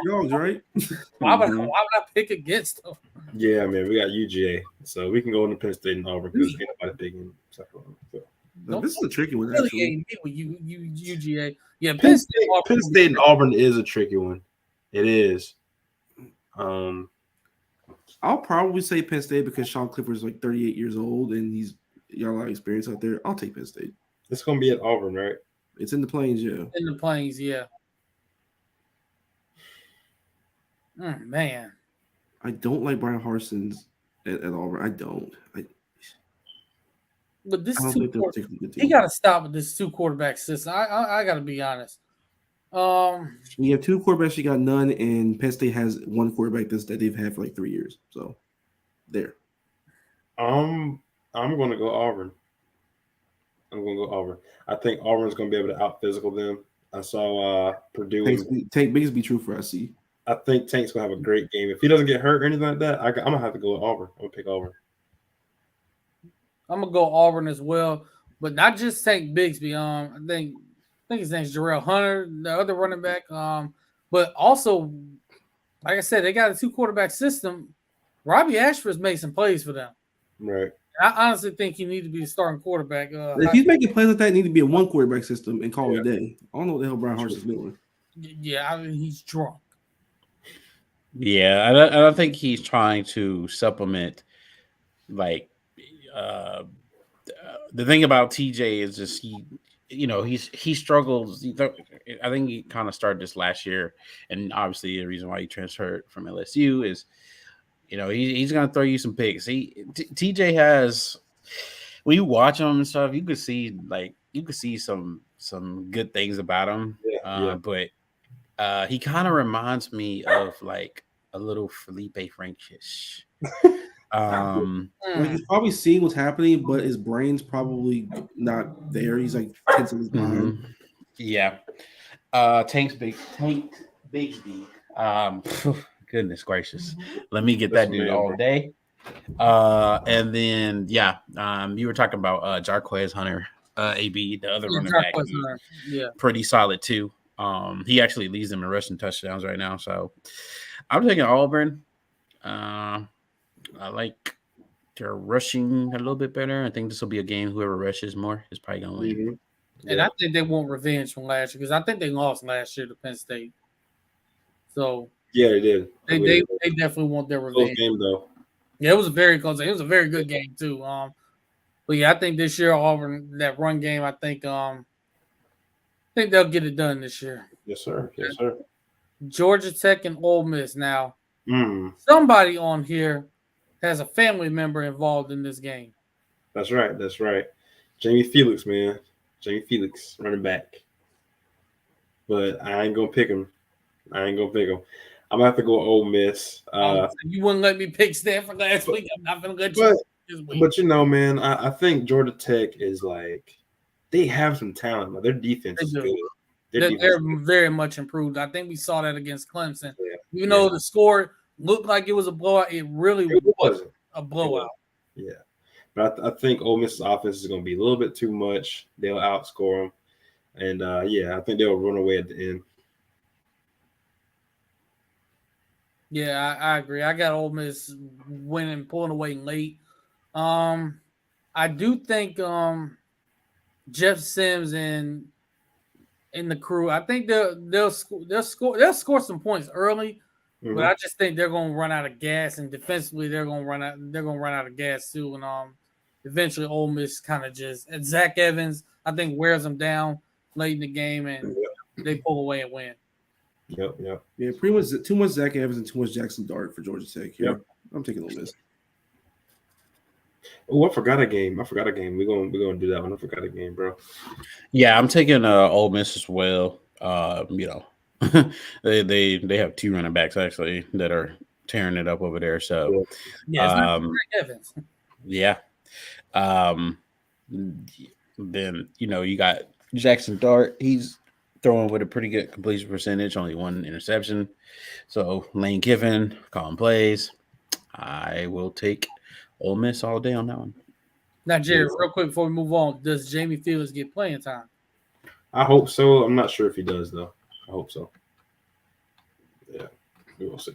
dogs, right? Why would I pick against them? Yeah, man, we got UGA, so we can go into Penn State and Auburn because anybody picking. So. This is a tricky one. Really Actually, with UGA. Yeah, Penn State and Auburn is a tricky one. It is. I'll probably say Penn State because Sean Clifford's like 38 years old and he's got a lot of experience out there. I'll take Penn State. It's going to be at Auburn, right? It's in the Plains, yeah. In the Plains, yeah. Man. I don't like Brian Harson's at Auburn. I don't. But this he got to stop with this 2 quarterback system. I got to be honest. We have 2 quarterbacks. You got none, and Penn State has 1 quarterback that they've had for like 3 years. So, there. I'm going to go Auburn. I think Auburn's going to be able to out-physical them. I saw Purdue. Tank Bigsby true for SC. I think Tank's going to have a great game. If he doesn't get hurt or anything like that, I'm going to have to go with Auburn. I'm going to pick Auburn. I'm going to go Auburn as well, but not just Tank Bigsby. I think his name's Jarrell Hunter, the other running back. But also, like I said, they got a 2 quarterback system. Robbie Ashford's made some plays for them. Right. I honestly think he needs to be the starting quarterback. If he's making plays like that, it need to be a 1 quarterback system and call it a day. I don't know what the hell Brian Harson's doing. Yeah, I mean, he's drunk. Yeah, I don't think he's trying to supplement. Like, the thing about TJ is just he struggles. I think he kind of started this last year, and obviously the reason why he transferred from LSU is, he's going to throw you some picks. TJ has, when you watch him and stuff, you could see some good things about him. But he kind of reminds me of like a little Felipe Frankish. He's probably seeing what's happening, but his brain's probably not there. He's like tense in his mind. Yeah. Tank Bigsby. Goodness gracious. Let me get that dude all day. And then you were talking about Jarquez Hunter, AB, the other running back. Yeah. Pretty solid too. He actually leads them in rushing touchdowns right now. So I'm taking Auburn. I like their rushing a little bit better. I think this will be a game. Whoever rushes more is probably going to win. Mm-hmm. And I think they want revenge from last year because I think they lost last year to Penn State. So yeah, they did. They definitely want their revenge. Close game though. Yeah, it was a very close. It was a very good game too. But yeah, I think this year Auburn, that run game, I think they'll get it done this year. Yes, sir. Yes, sir. Georgia Tech and Ole Miss now. Somebody on here has a family member involved in this game. That's right. That's right. Jamie Felix, man. Jamie Felix, running back. But I ain't gonna pick him. I'm gonna have to go Ole Miss. You wouldn't let me pick Stanford last week. I'm not gonna let you this week. But you know, man, I think Georgia Tech is like they have some talent. But their defense is good. They're very much improved. I think we saw that against Clemson. Yeah. Even though the score looked like it was a blowout, it really wasn't a blowout. Yeah. But I think Ole Miss's offense is going to be a little bit too much. They'll outscore them. And, I think they'll run away at the end. Yeah, I agree. I got Ole Miss winning, pulling away late. I do think Jeff Sims and the crew, I think they'll score some points early, but I just think they're going to run out of gas, and defensively they're going to run out of gas too, and eventually Ole Miss kind of and Zach Evans I think wears them down late in the game, and they pull away and win. Yep. Yeah, pretty much too much Zach Evans and too much Jackson Dart for Georgia Tech. Yeah, I'm taking Ole Miss. Oh, I forgot a game. We're gonna do that one. I forgot a game, bro. Yeah, I'm taking Ole Miss as well. They have two running backs actually that are tearing it up over there. So Evans. Yeah. Then you got Jackson Dart. He's throwing with a pretty good completion percentage, only one interception. So Lane Kiffin calling plays. I will take Ole Miss all day on that one. Now, Jerry, real quick before we move on, does Jamie Fields get playing time? I hope so. I'm not sure if he does though. I hope so. Yeah, we will see.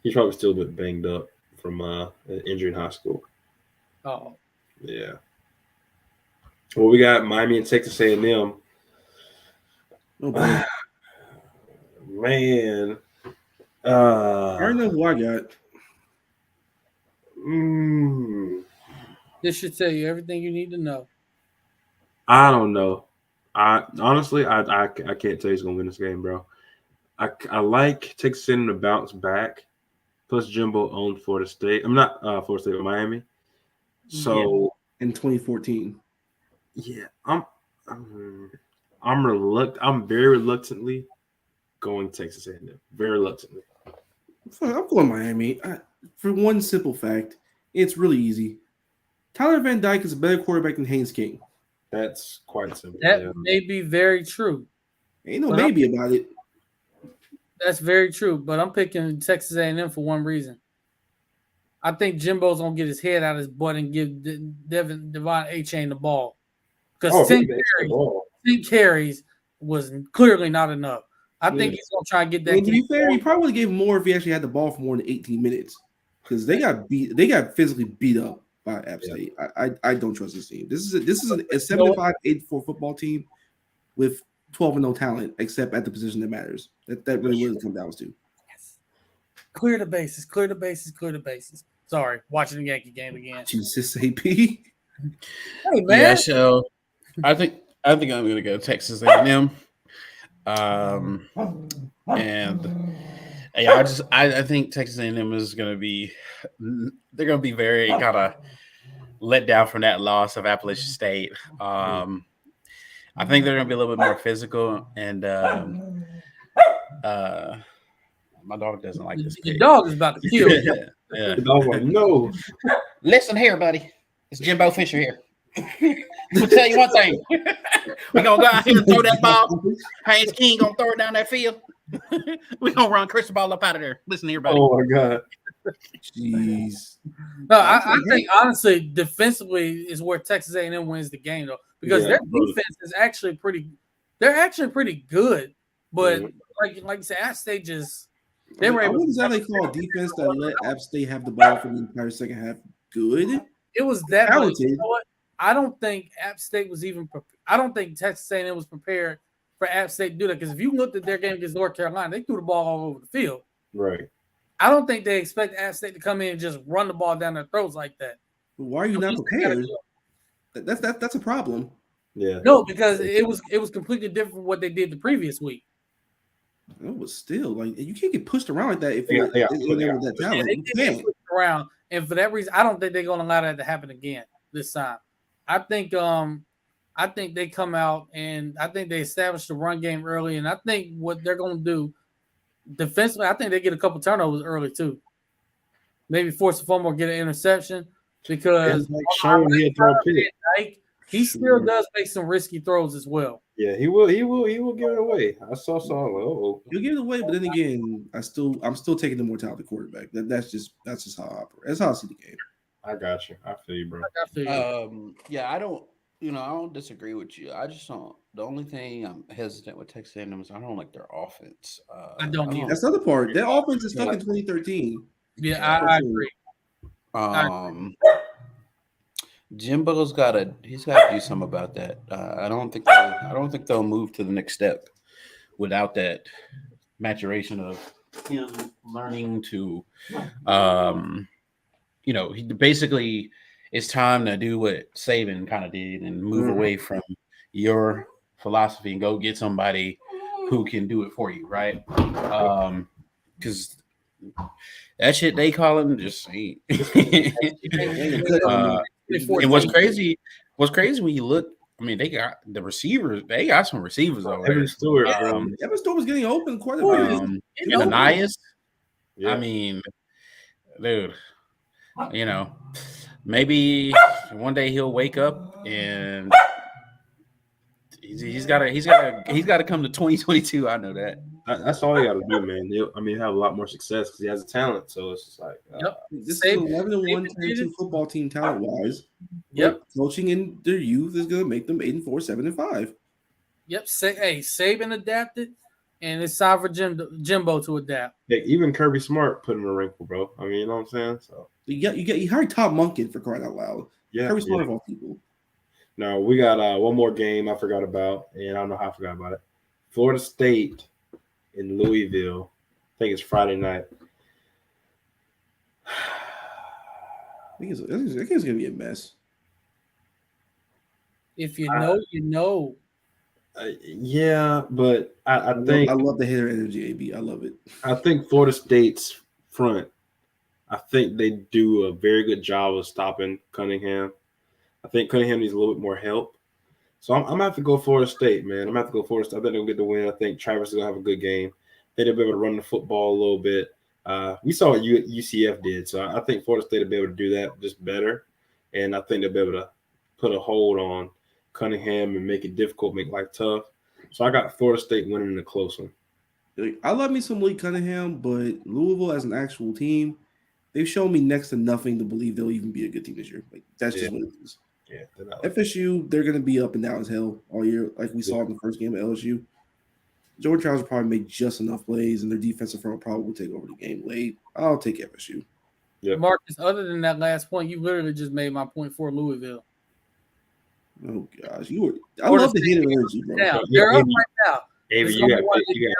He's probably still a bit banged up from an injury in high school. Oh, yeah. Well, we got Miami and Texas A&M. Oh, boy. Man. I already know who I got. This should tell you everything you need to know. I don't know. I honestly can't tell you who's gonna win this game, bro. I like Texas A&M to bounce back. Plus, Jimbo owned Florida State. I'm not Florida State, but Miami. So in 2014. Yeah, I'm very reluctantly going Texas A&M. Very reluctantly. I'm going Miami. For one simple fact, it's really easy. Tyler Van Dyke is a better quarterback than Haynes King. That's quite simple. That may be very true. Ain't no maybe about it. That's very true, but I'm picking Texas A&M for one reason. I think Jimbo's gonna get his head out of his butt and give Devon A-Chain the ball. Because 10 carries was clearly not enough. I think he's gonna try and get that. To be fair, he probably would have gave more if he actually had the ball for more than 18 minutes. Because they got physically beat up by App State. I don't trust this team. This is a 75-8-4 football team with 12-0 talent, except at the position that matters. That really what it comes down to. Yes. Clear the bases. Sorry, watching the Yankee game again. Jesus, AP. Hey man. Yeah, so I think I'm gonna go Texas A&M. And yeah, I think Texas A&M is gonna be very kind of let down from that loss of Appalachian State. I think they're gonna be a little bit more physical, and my dog doesn't like this. The dog is about to kill you. Yeah. The dog's like, no. Listen here, buddy. It's Jimbo Fisher here. We'll tell you one thing. We're gonna go out here and throw that ball. Haynes King gonna throw it down that field. We're gonna run Cristobal up out of there. Listen here, buddy. Oh my god. Jeez. No, I think honestly, defensively is where Texas A&M wins the game though, because their defense is actually pretty. They're actually pretty good, but like you said, App State they were able. I wouldn't exactly call a defense that let App State have the ball for the entire second half good. It was that talented. You know what? I don't think App State was even. I don't think Texas A&M was prepared for App State to do that, because if you looked at their game against North Carolina, they threw the ball all over the field. Right. I don't think they expect App State to come in and just run the ball down their throats like that. Why are you not prepared? That's a problem. Yeah. No, because it was completely different from what they did the previous week. It was still like you can't get pushed around like that if you're that talent. They get pushed around, and for that reason, I don't think they're going to allow that to happen again this time. I think they come out and I think they establish the run game early, and I think what they're going to do, defensively, I think they get a couple turnovers early too. Maybe force a fumble or get an interception because like showing he'll throw a pick. Like, he still does make some risky throws as well. Yeah, he will give it away. I saw He'll give it away, but then again, I'm still taking the more talented quarterback. That's just how I operate. That's how I see the game. I got you. I feel you, bro. Yeah, I don't disagree with you. I just don't. The only thing I'm hesitant with Texas A&M is I don't like their offense. I don't either. That's the other part. Their offense is stuck in 2013. Yeah, I agree. Jimbo's he's got to do something about that. I don't think they'll move to the next step without that maturation of him learning to, he basically it's time to do what Saban kind of did and move away from your philosophy and go get somebody who can do it for you, right? Because that shit they call him just ain't. And what's crazy when you look, I mean, they got the receivers. They got some receivers over there. Evan Stewart was getting open quite a bit. And Ananias, I mean, dude, maybe one day he'll wake up and he's got to come to 2022. I know that. That's all he got to do, man. He'll have a lot more success because he has a talent. So it's just like, this is 11-1 10-2 football team talent wise. Yep, coaching in their youth is going to make them 8-4, 7-5. Yep. Saban adapted, and it's time for Jimbo to adapt. Yeah, even Kirby Smart put in a wrinkle, bro. I mean, you know what I'm saying? So you hired Tom Monken for crying out loud. Yeah, Kirby Smart of all people. No, we got one more game I forgot about, and I don't know how I forgot about it. Florida State in Louisville. I think it's Friday night. I think it's gonna be a mess. If you know, you know. Yeah, but I think I love the hitter energy, AB. I love it. I think Florida State's front. I think they do a very good job of stopping Cunningham. I think Cunningham needs a little bit more help. So I'm gonna have to go Florida State, man. I'm gonna have to go Florida State. I think they'll get the win. I think Travis is gonna have a good game. I think they'll be able to run the football a little bit. We saw what UCF did, so I think Florida State will be able to do that just better. And I think they'll be able to put a hold on Cunningham and make it difficult, make life tough. So I got Florida State winning in a close one. I love me some Malik Cunningham, but Louisville as an actual team, they've shown me next to nothing to believe they'll even be a good team this year. Like that's just what it is. Yeah, FSU, they're going to be up and down as hell all year, like we saw in the first game at LSU. Jordan Travis will probably make just enough plays, and their defensive front probably will take over the game late. I'll take FSU. Yep. Marcus, other than that last point, you literally just made my point for Louisville. Oh gosh, I love the hater energy, bro. They're up right now. Avery, you got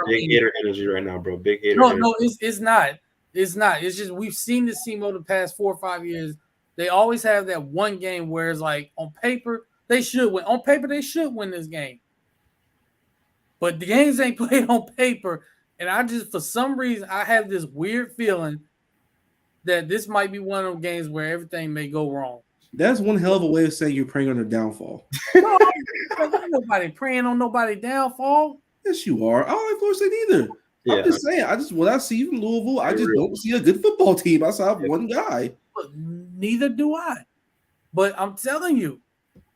big hater energy right now, bro. Big hater. No, it's not. It's not. It's just we've seen this team over the past 4 or 5 years. They always have that one game where it's like on paper they should win. On paper they should win this game, but the games ain't played on paper. And I just, for some reason, I have this weird feeling that this might be one of those games where everything may go wrong. That's one hell of a way of saying you're praying on their downfall. No, nobody praying on nobody's downfall. Yes, you are. I don't like Florida State either. Yeah. I'm just saying. What I see from Louisville, I just don't see a good football team outside of one guy. But neither do I. But I'm telling you,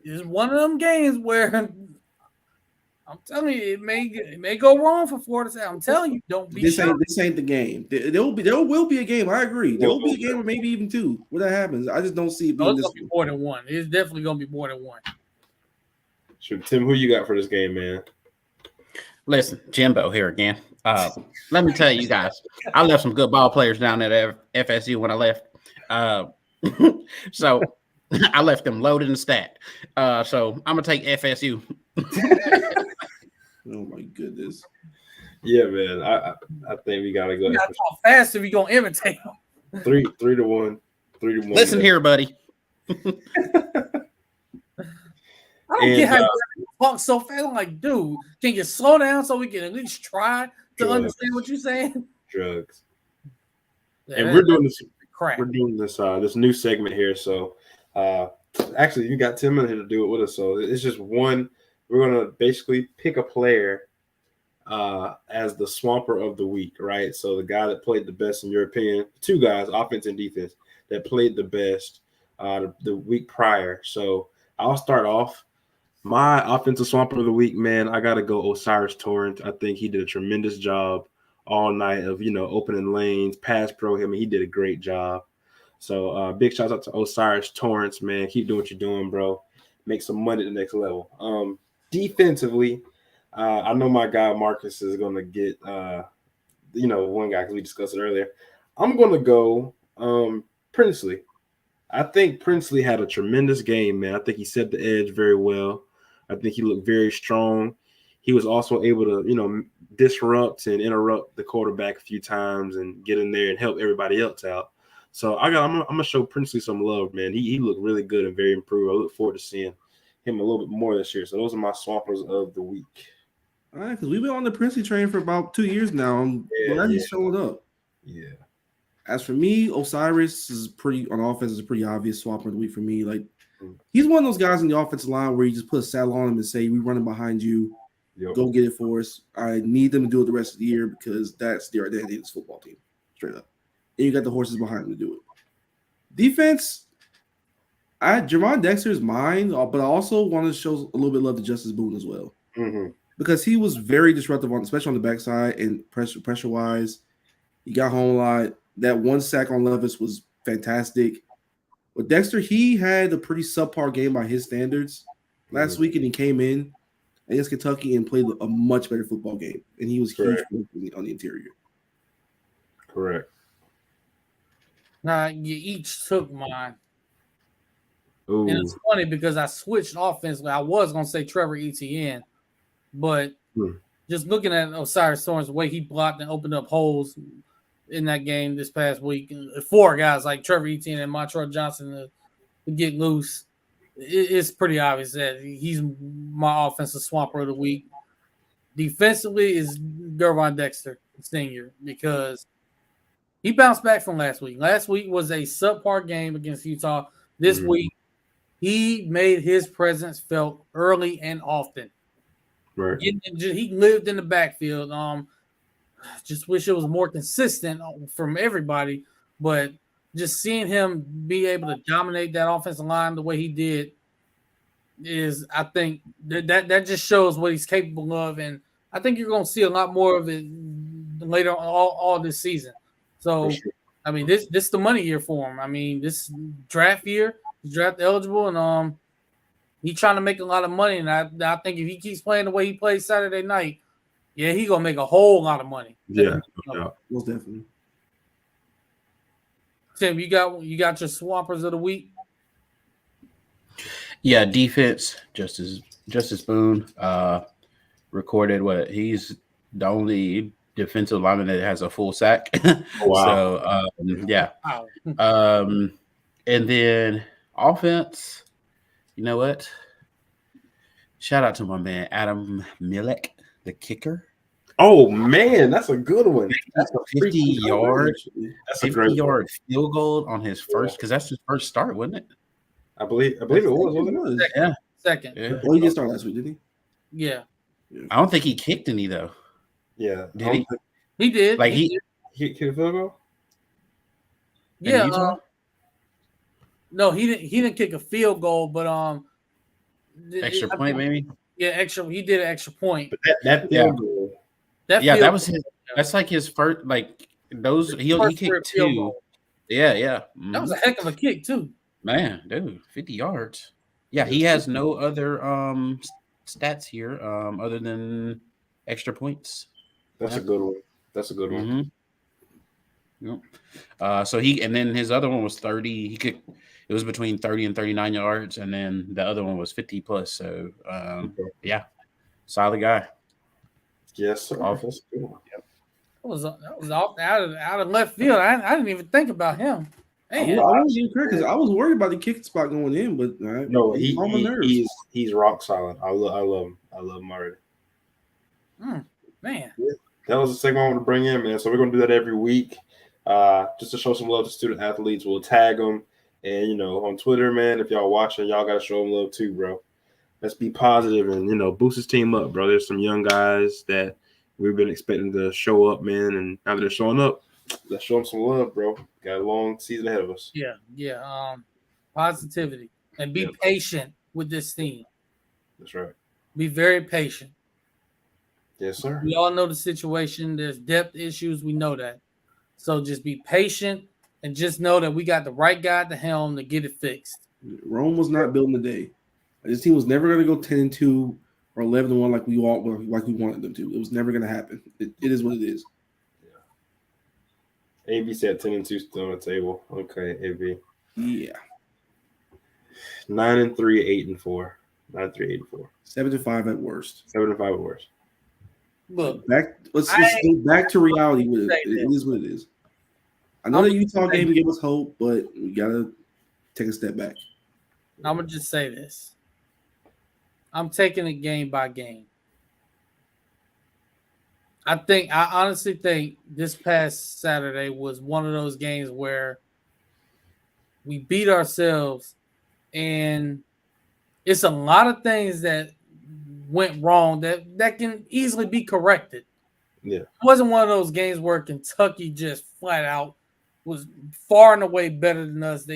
it's one of them games where I'm telling you it may go wrong for Florida State. I'm telling you, don't be sure. This ain't the game. There will be a game. I agree. There will be a game or maybe even two when that happens. I just don't see it being this. It's gonna be more than one. It's definitely gonna be more than one. Sure, Tim, who you got for this game, man? Listen, Jimbo here again. Let me tell you guys, I left some good ball players down at FSU when I left. So I left them loaded and stacked. So I'm gonna take FSU. Oh my goodness. Yeah, man. I think we gotta go. You gotta talk fast if you're gonna imitate them. 3-1. 3-1. Listen here, buddy. I don't get how you talk so fast. I'm like, dude, can you slow down so we can at least try to understand what you're saying? Drugs. Yeah, and we're doing this. Crap. We're doing this this new segment here. So actually, you got 10 minutes here to do it with us. So it's just one. We're gonna basically pick a player as the swamper of the week, right? So the guy that played the best in your opinion, two guys, offense and defense, that played the best the week prior. So I'll start off. My offensive swamper of the week, man, I got to go Osiris Torrance. I think he did a tremendous job all night of, opening lanes, pass pro him, and he did a great job. So big shout out to Osiris Torrance, man. Keep doing what you're doing, bro. Make some money at the next level. Defensively, I know my guy Marcus is going to get, one guy because we discussed it earlier. I'm going to go Princely. I think Princely had a tremendous game, man. I think he set the edge very well. I think he looked very strong. He was also able to, disrupt and interrupt the quarterback a few times and get in there and help everybody else out. So I'm gonna show Princely some love, man. He looked really good and very improved. I look forward to seeing him a little bit more this year. So those are my swampers of the week. All right, because we've been on the Princely train for about 2 years now. I'm glad he's showing up. Yeah. As for me, Osiris is on offense is a pretty obvious swapper of the week for me. Like he's one of those guys in the offensive line where you just put a saddle on him and say, "We running behind you, go get it for us." I need them to do it the rest of the year because that's the identity of this football team, straight up. And you got the horses behind him to do it. Defense, Javon Dexter is mine, but I also want to show a little bit of love to Justice Boone as well because he was very disruptive especially on the backside and pressure wise. He got home a lot. That one sack on Levis was fantastic. But Dexter, he had a pretty subpar game by his standards last week, and he came in against Kentucky and played a much better football game. And he was huge on the interior. Correct. Now, you each took mine. Ooh. And it's funny because I switched offensively. I was going to say Trevor Etienne, but just looking at Osiris Torrance, the way he blocked and opened up holes in that game this past week, 4 guys like Trevor Etienne and Montrell Johnson to get loose, it's pretty obvious that he's my offensive swamper of the week. Defensively is Gervon Dexter, senior, because he bounced back from last week. Last week was a subpar game against Utah. This week, he made his presence felt early and often. Right. He lived in the backfield. Just wish it was more consistent from everybody, but just seeing him be able to dominate that offensive line the way he did is, I think that just shows what he's capable of, and I think you're going to see a lot more of it later on all this season. So, I mean, this is the money year for him. I mean, this draft year, he's draft eligible, and he's trying to make a lot of money. And I think if he keeps playing the way he plays Saturday night, he's gonna make a whole lot of money. Yeah, most definitely. Tim, you got your swampers of the week. Yeah, defense. Justice Boone recorded what he's the only defensive lineman that has a full sack. Wow. So and then offense. You know what? Shout out to my man Adam Milek, the kicker. Oh man, that's a good one. That's a 50-yard. That's a 50-yard field goal on his first, because that's his first start, wasn't it? I believe it was, wasn't it? Yeah. Second. Yeah. Well, he did start last week, didn't he? Yeah. I don't think he kicked any though. Yeah. Did he? He did. Like he kicked a field goal? Yeah. No, he didn't kick a field goal, but extra point maybe. Yeah, extra. He did an extra point. But that field goal. That was his. That's like his first. Like those. He kicked 2. Yeah. That was a heck of a kick too. Man, dude, 50 yards. Yeah, he has no other stats here other than extra points. That's a good one. That's a good one. Yep. So and then his other one was 30. He kicked. It was between 30 and 39 yards, and then the other one was 50 plus. So, yeah, solid guy. Yes, sir. Offense. Yep. That was out of left field. I didn't even think about him. I wasn't even correct because I was worried about the kick spot going in, but no, he's rock solid. I love him. I love him already. Man, that was the segment I want to bring in, man. So we're gonna do that every week, just to show some love to student athletes. We'll tag them. And, on Twitter, man, if y'all watching, y'all got to show them love too, bro. Let's be positive and, boost this team up, bro. There's some young guys that, we've been expecting to show up, man, and now that they're showing up, let's show them some love, bro. Got a long season ahead of us. Yeah. Positivity and be patient with this team. That's right. Be very patient. Yes, sir. We all know the situation. There's depth issues. We know that. So just be patient and just know that we got the right guy at the helm to get it fixed. Rome was not built in a day. This team was never going to go 10-2 or 11-1 like we wanted them to. It was never going to happen. It is what it is. Yeah. AB said 10-2 still on the table. Okay, AB. Yeah. 9-3, 8-4. 9-3, 8-4. 7-5 at worst. 7-5 at worst. Look, let's go back to reality with it. It is what it is. I know the Utah game gave us hope, but we gotta take a step back. I'm gonna just say this. I'm taking it game by game. I honestly think this past Saturday was one of those games where we beat ourselves, and it's a lot of things that went wrong that can easily be corrected. Yeah. It wasn't one of those games where Kentucky just flat out was far and away better than us.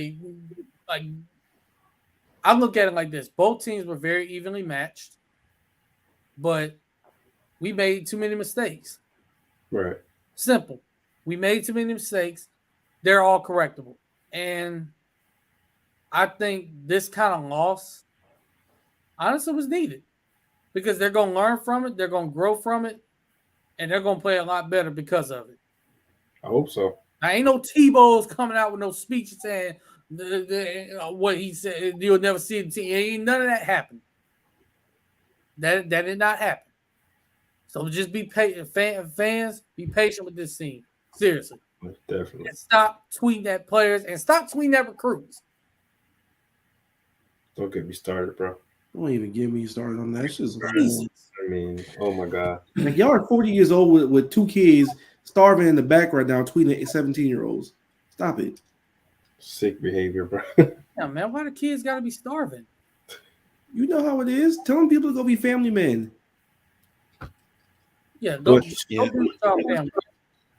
I look at it like this. Both teams were very evenly matched, but we made too many mistakes. Right. Simple. We made too many mistakes. They're all correctable. And I think this kind of loss honestly was needed because they're going to learn from it. They're going to grow from it. And they're going to play a lot better because of it. I hope so. Now, ain't no Tebow's coming out with no speech saying what he said. You'll never see the team. Ain't none of that happened. That did not happen. So just be patient. Fans, be patient with this team. Seriously. Definitely. And stop tweeting at players and stop tweeting at recruits. Don't get me started, bro. Don't even get me started on that. It's just I mean, oh my God. Like y'all are 40 years old with two kids starving in the back right now, tweeting at 17-year-olds. Stop it. Sick behavior, bro. Yeah, man. Why the kids got to be starving? You know how it is. Telling people to go be family men. Yeah, go be our family.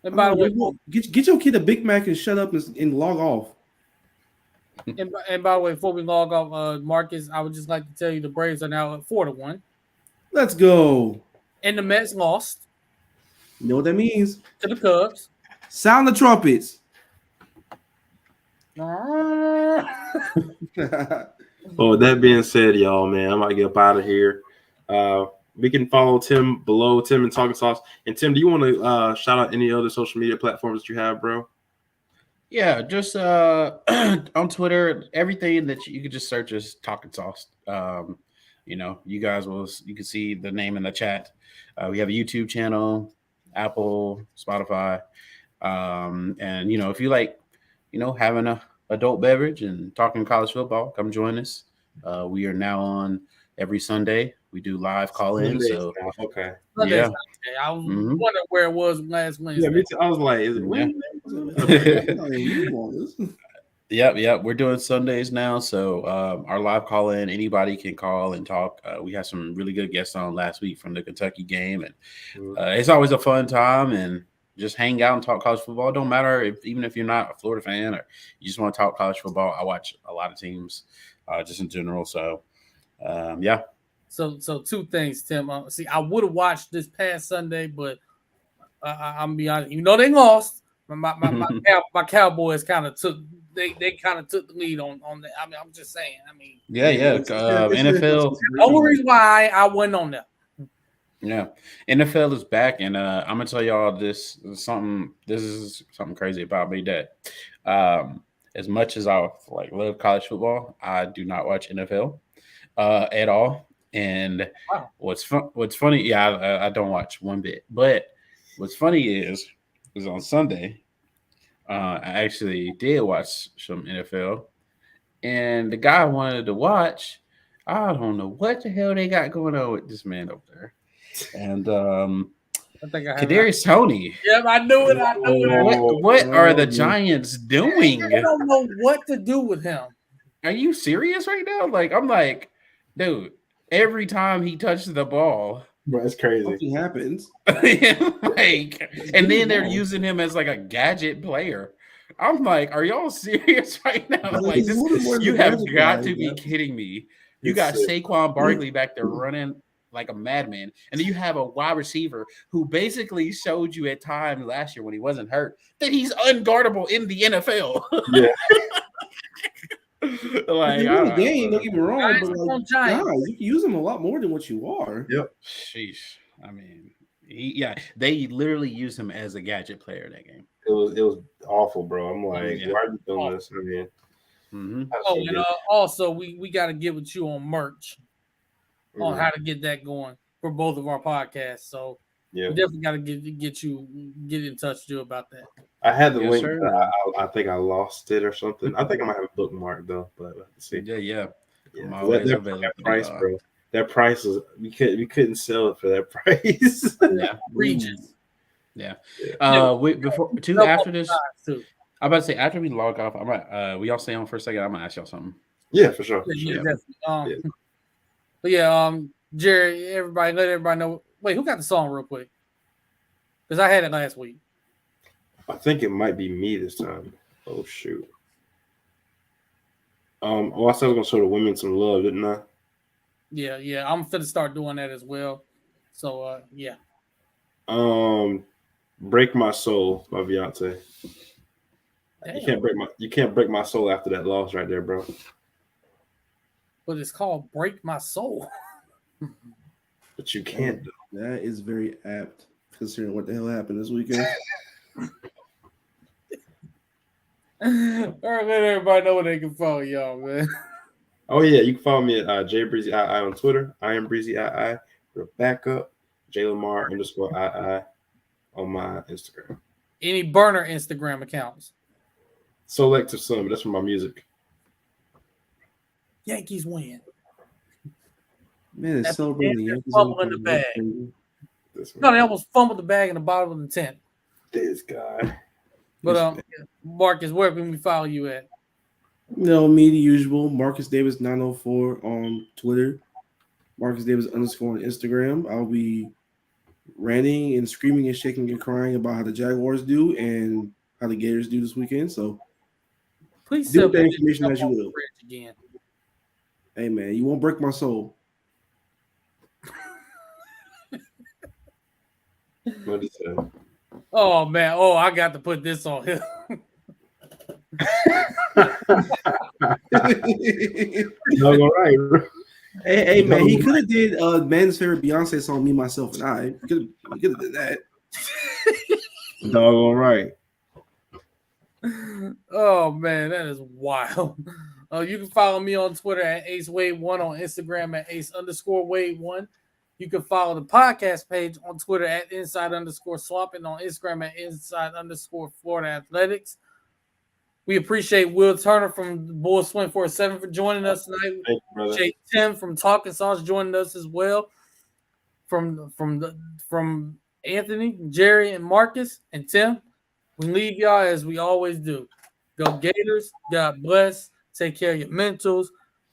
And by the way, get your kid a Big Mac and shut up and log off. And by the way, before we log off, Marcus, I would just like to tell you the Braves are now at 4-1. Let's go. And the Mets lost. You know what that means? To the Cubs. Sound the trumpets. Well, with that being said, y'all, man, I might get up out of here. We can follow Tim below, Tim and Talking Sauce. And Tim, do you want to shout out any other social media platforms that you have, bro? Yeah, just on Twitter, everything that you could just search as Talking Sauce. You know, you can see the name in the chat. We have a YouTube channel, Apple, Spotify. And, you know, if you like, you know, having a adult beverage and talking college football, come join us. We are now on every Sunday. We do live call-in. So okay. Yeah. I was wondering where it was last Wednesday. Yeah, me too. I was like, is it Wednesday? Yep. We're doing Sundays now. So our live call-in, anybody can call and talk. We had some really good guests on last week from the Kentucky game. And it's always a fun time and just hang out and talk college football. Don't matter even if you're not a Florida fan or you just want to talk college football. I watch a lot of teams just in general. So, yeah. So two things, Tim. See, I would have watched this past Sunday, but I'm be honest. You know they lost. My Cowboys kind of took they kind of took the lead on that. I mean, I'm just saying. I mean, NFL. The only reason why I wasn't on that. Yeah, NFL is back, and I'm gonna tell y'all this is something crazy about me that as much as I love college football, I do not watch NFL at all. And what's funny, I don't watch one bit. But what's funny is on Sunday, I actually did watch some NFL, and the guy I wanted to watch, I don't know what the hell they got going on with this man up there. And Kadarius Toney. Yep, I knew it. What are the Giants doing? I don't know what to do with him. Are you serious right now? I'm like, dude, every time he touches the ball, Bro, it's crazy. Something happens. Like, and then they're using him as like a gadget player. I'm like, are y'all serious right now? Like this, you have got to be kidding me. You got Saquon Barkley back there running like a madman, and then you have a wide receiver who basically showed you at times last year when he wasn't hurt that he's unguardable in the NFL. Yeah. Like, in the game, don't get me wrong, but like, guys, you can use them a lot more than what you are. Yep. Sheesh. I mean, they literally used him as a gadget player in that game. It was awful, bro. I'm like, why are you doing this? I mean, oh, and also we got to get with you on merch on how to get that going for both of our podcasts. So we definitely got to get in touch with you about that. I had the link. I think I lost it or something. I think I might have a bookmark though, but let's see. Yeah. That price, bro. That price was we couldn't sell it for that price. Yeah, regions. Yeah. After this, I'm about to say after we log off, I might we all stay on for a second. I'm gonna ask y'all something. Yeah, for sure. But Jerry, let everybody know. Wait, who got the song real quick? Because I had it last week. I think it might be me this time. Oh shoot. I said I was gonna show the women some love, didn't I? Yeah. I'm finna start doing that as well. So Break My Soul by Beyonce. Damn. You can't break my soul after that loss right there, bro. But it's called Break My Soul. But you can't do. That is very apt considering what the hell happened this weekend. All right, let everybody know where they can follow y'all, man. Oh yeah, you can follow me at JBreezyII on Twitter. I am BreezyII. For backup, JLamar_II on my Instagram. Any burner Instagram accounts? Selective some, but that's for my music. Yankees win. Man, it's celebrating the Yankees. Fumbling the bag. No, they almost fumbled the bag in the bottom of the 10th. This guy. But Marcus, where can we follow you at? Me the usual. Marcus Davis 904 on Twitter. Marcus Davis _ on Instagram. I'll be ranting and screaming and shaking and crying about how the Jaguars do and how the Gators do this weekend. So please do the information as you will. Again. Hey man, you won't break my soul. What is that? Oh man! Oh, I got to put this on him. No, all right. Hey man, he could have did man's favorite Beyonce song, "Me, Myself, and I." He could have did that. Dog, all right. Oh man, that is wild. You can follow me on Twitter at AceWade1, on Instagram at Ace_Wade1. You can follow the podcast page on Twitter at Inside_Swamp and on Instagram at Inside_Florida Athletics. We appreciate Will Turner from Bulls 24/7 for joining us tonight. Thank you, brother. Jay Tim from Talking Sauce joining us as well. From Anthony, Jerry, and Marcus, and Tim, we leave y'all as we always do. Go Gators. God bless. Take care of your mentals.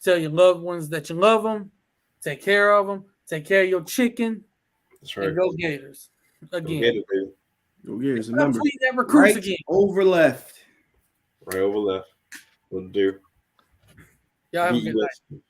Tell your loved ones that you love them. Take care of them. Take care of your chicken. That's right. And go Gators. Again. Go Gators, baby. Go Gators. Remember, that recruits right again. over left. Right over left. Will do. Y'all have a good night.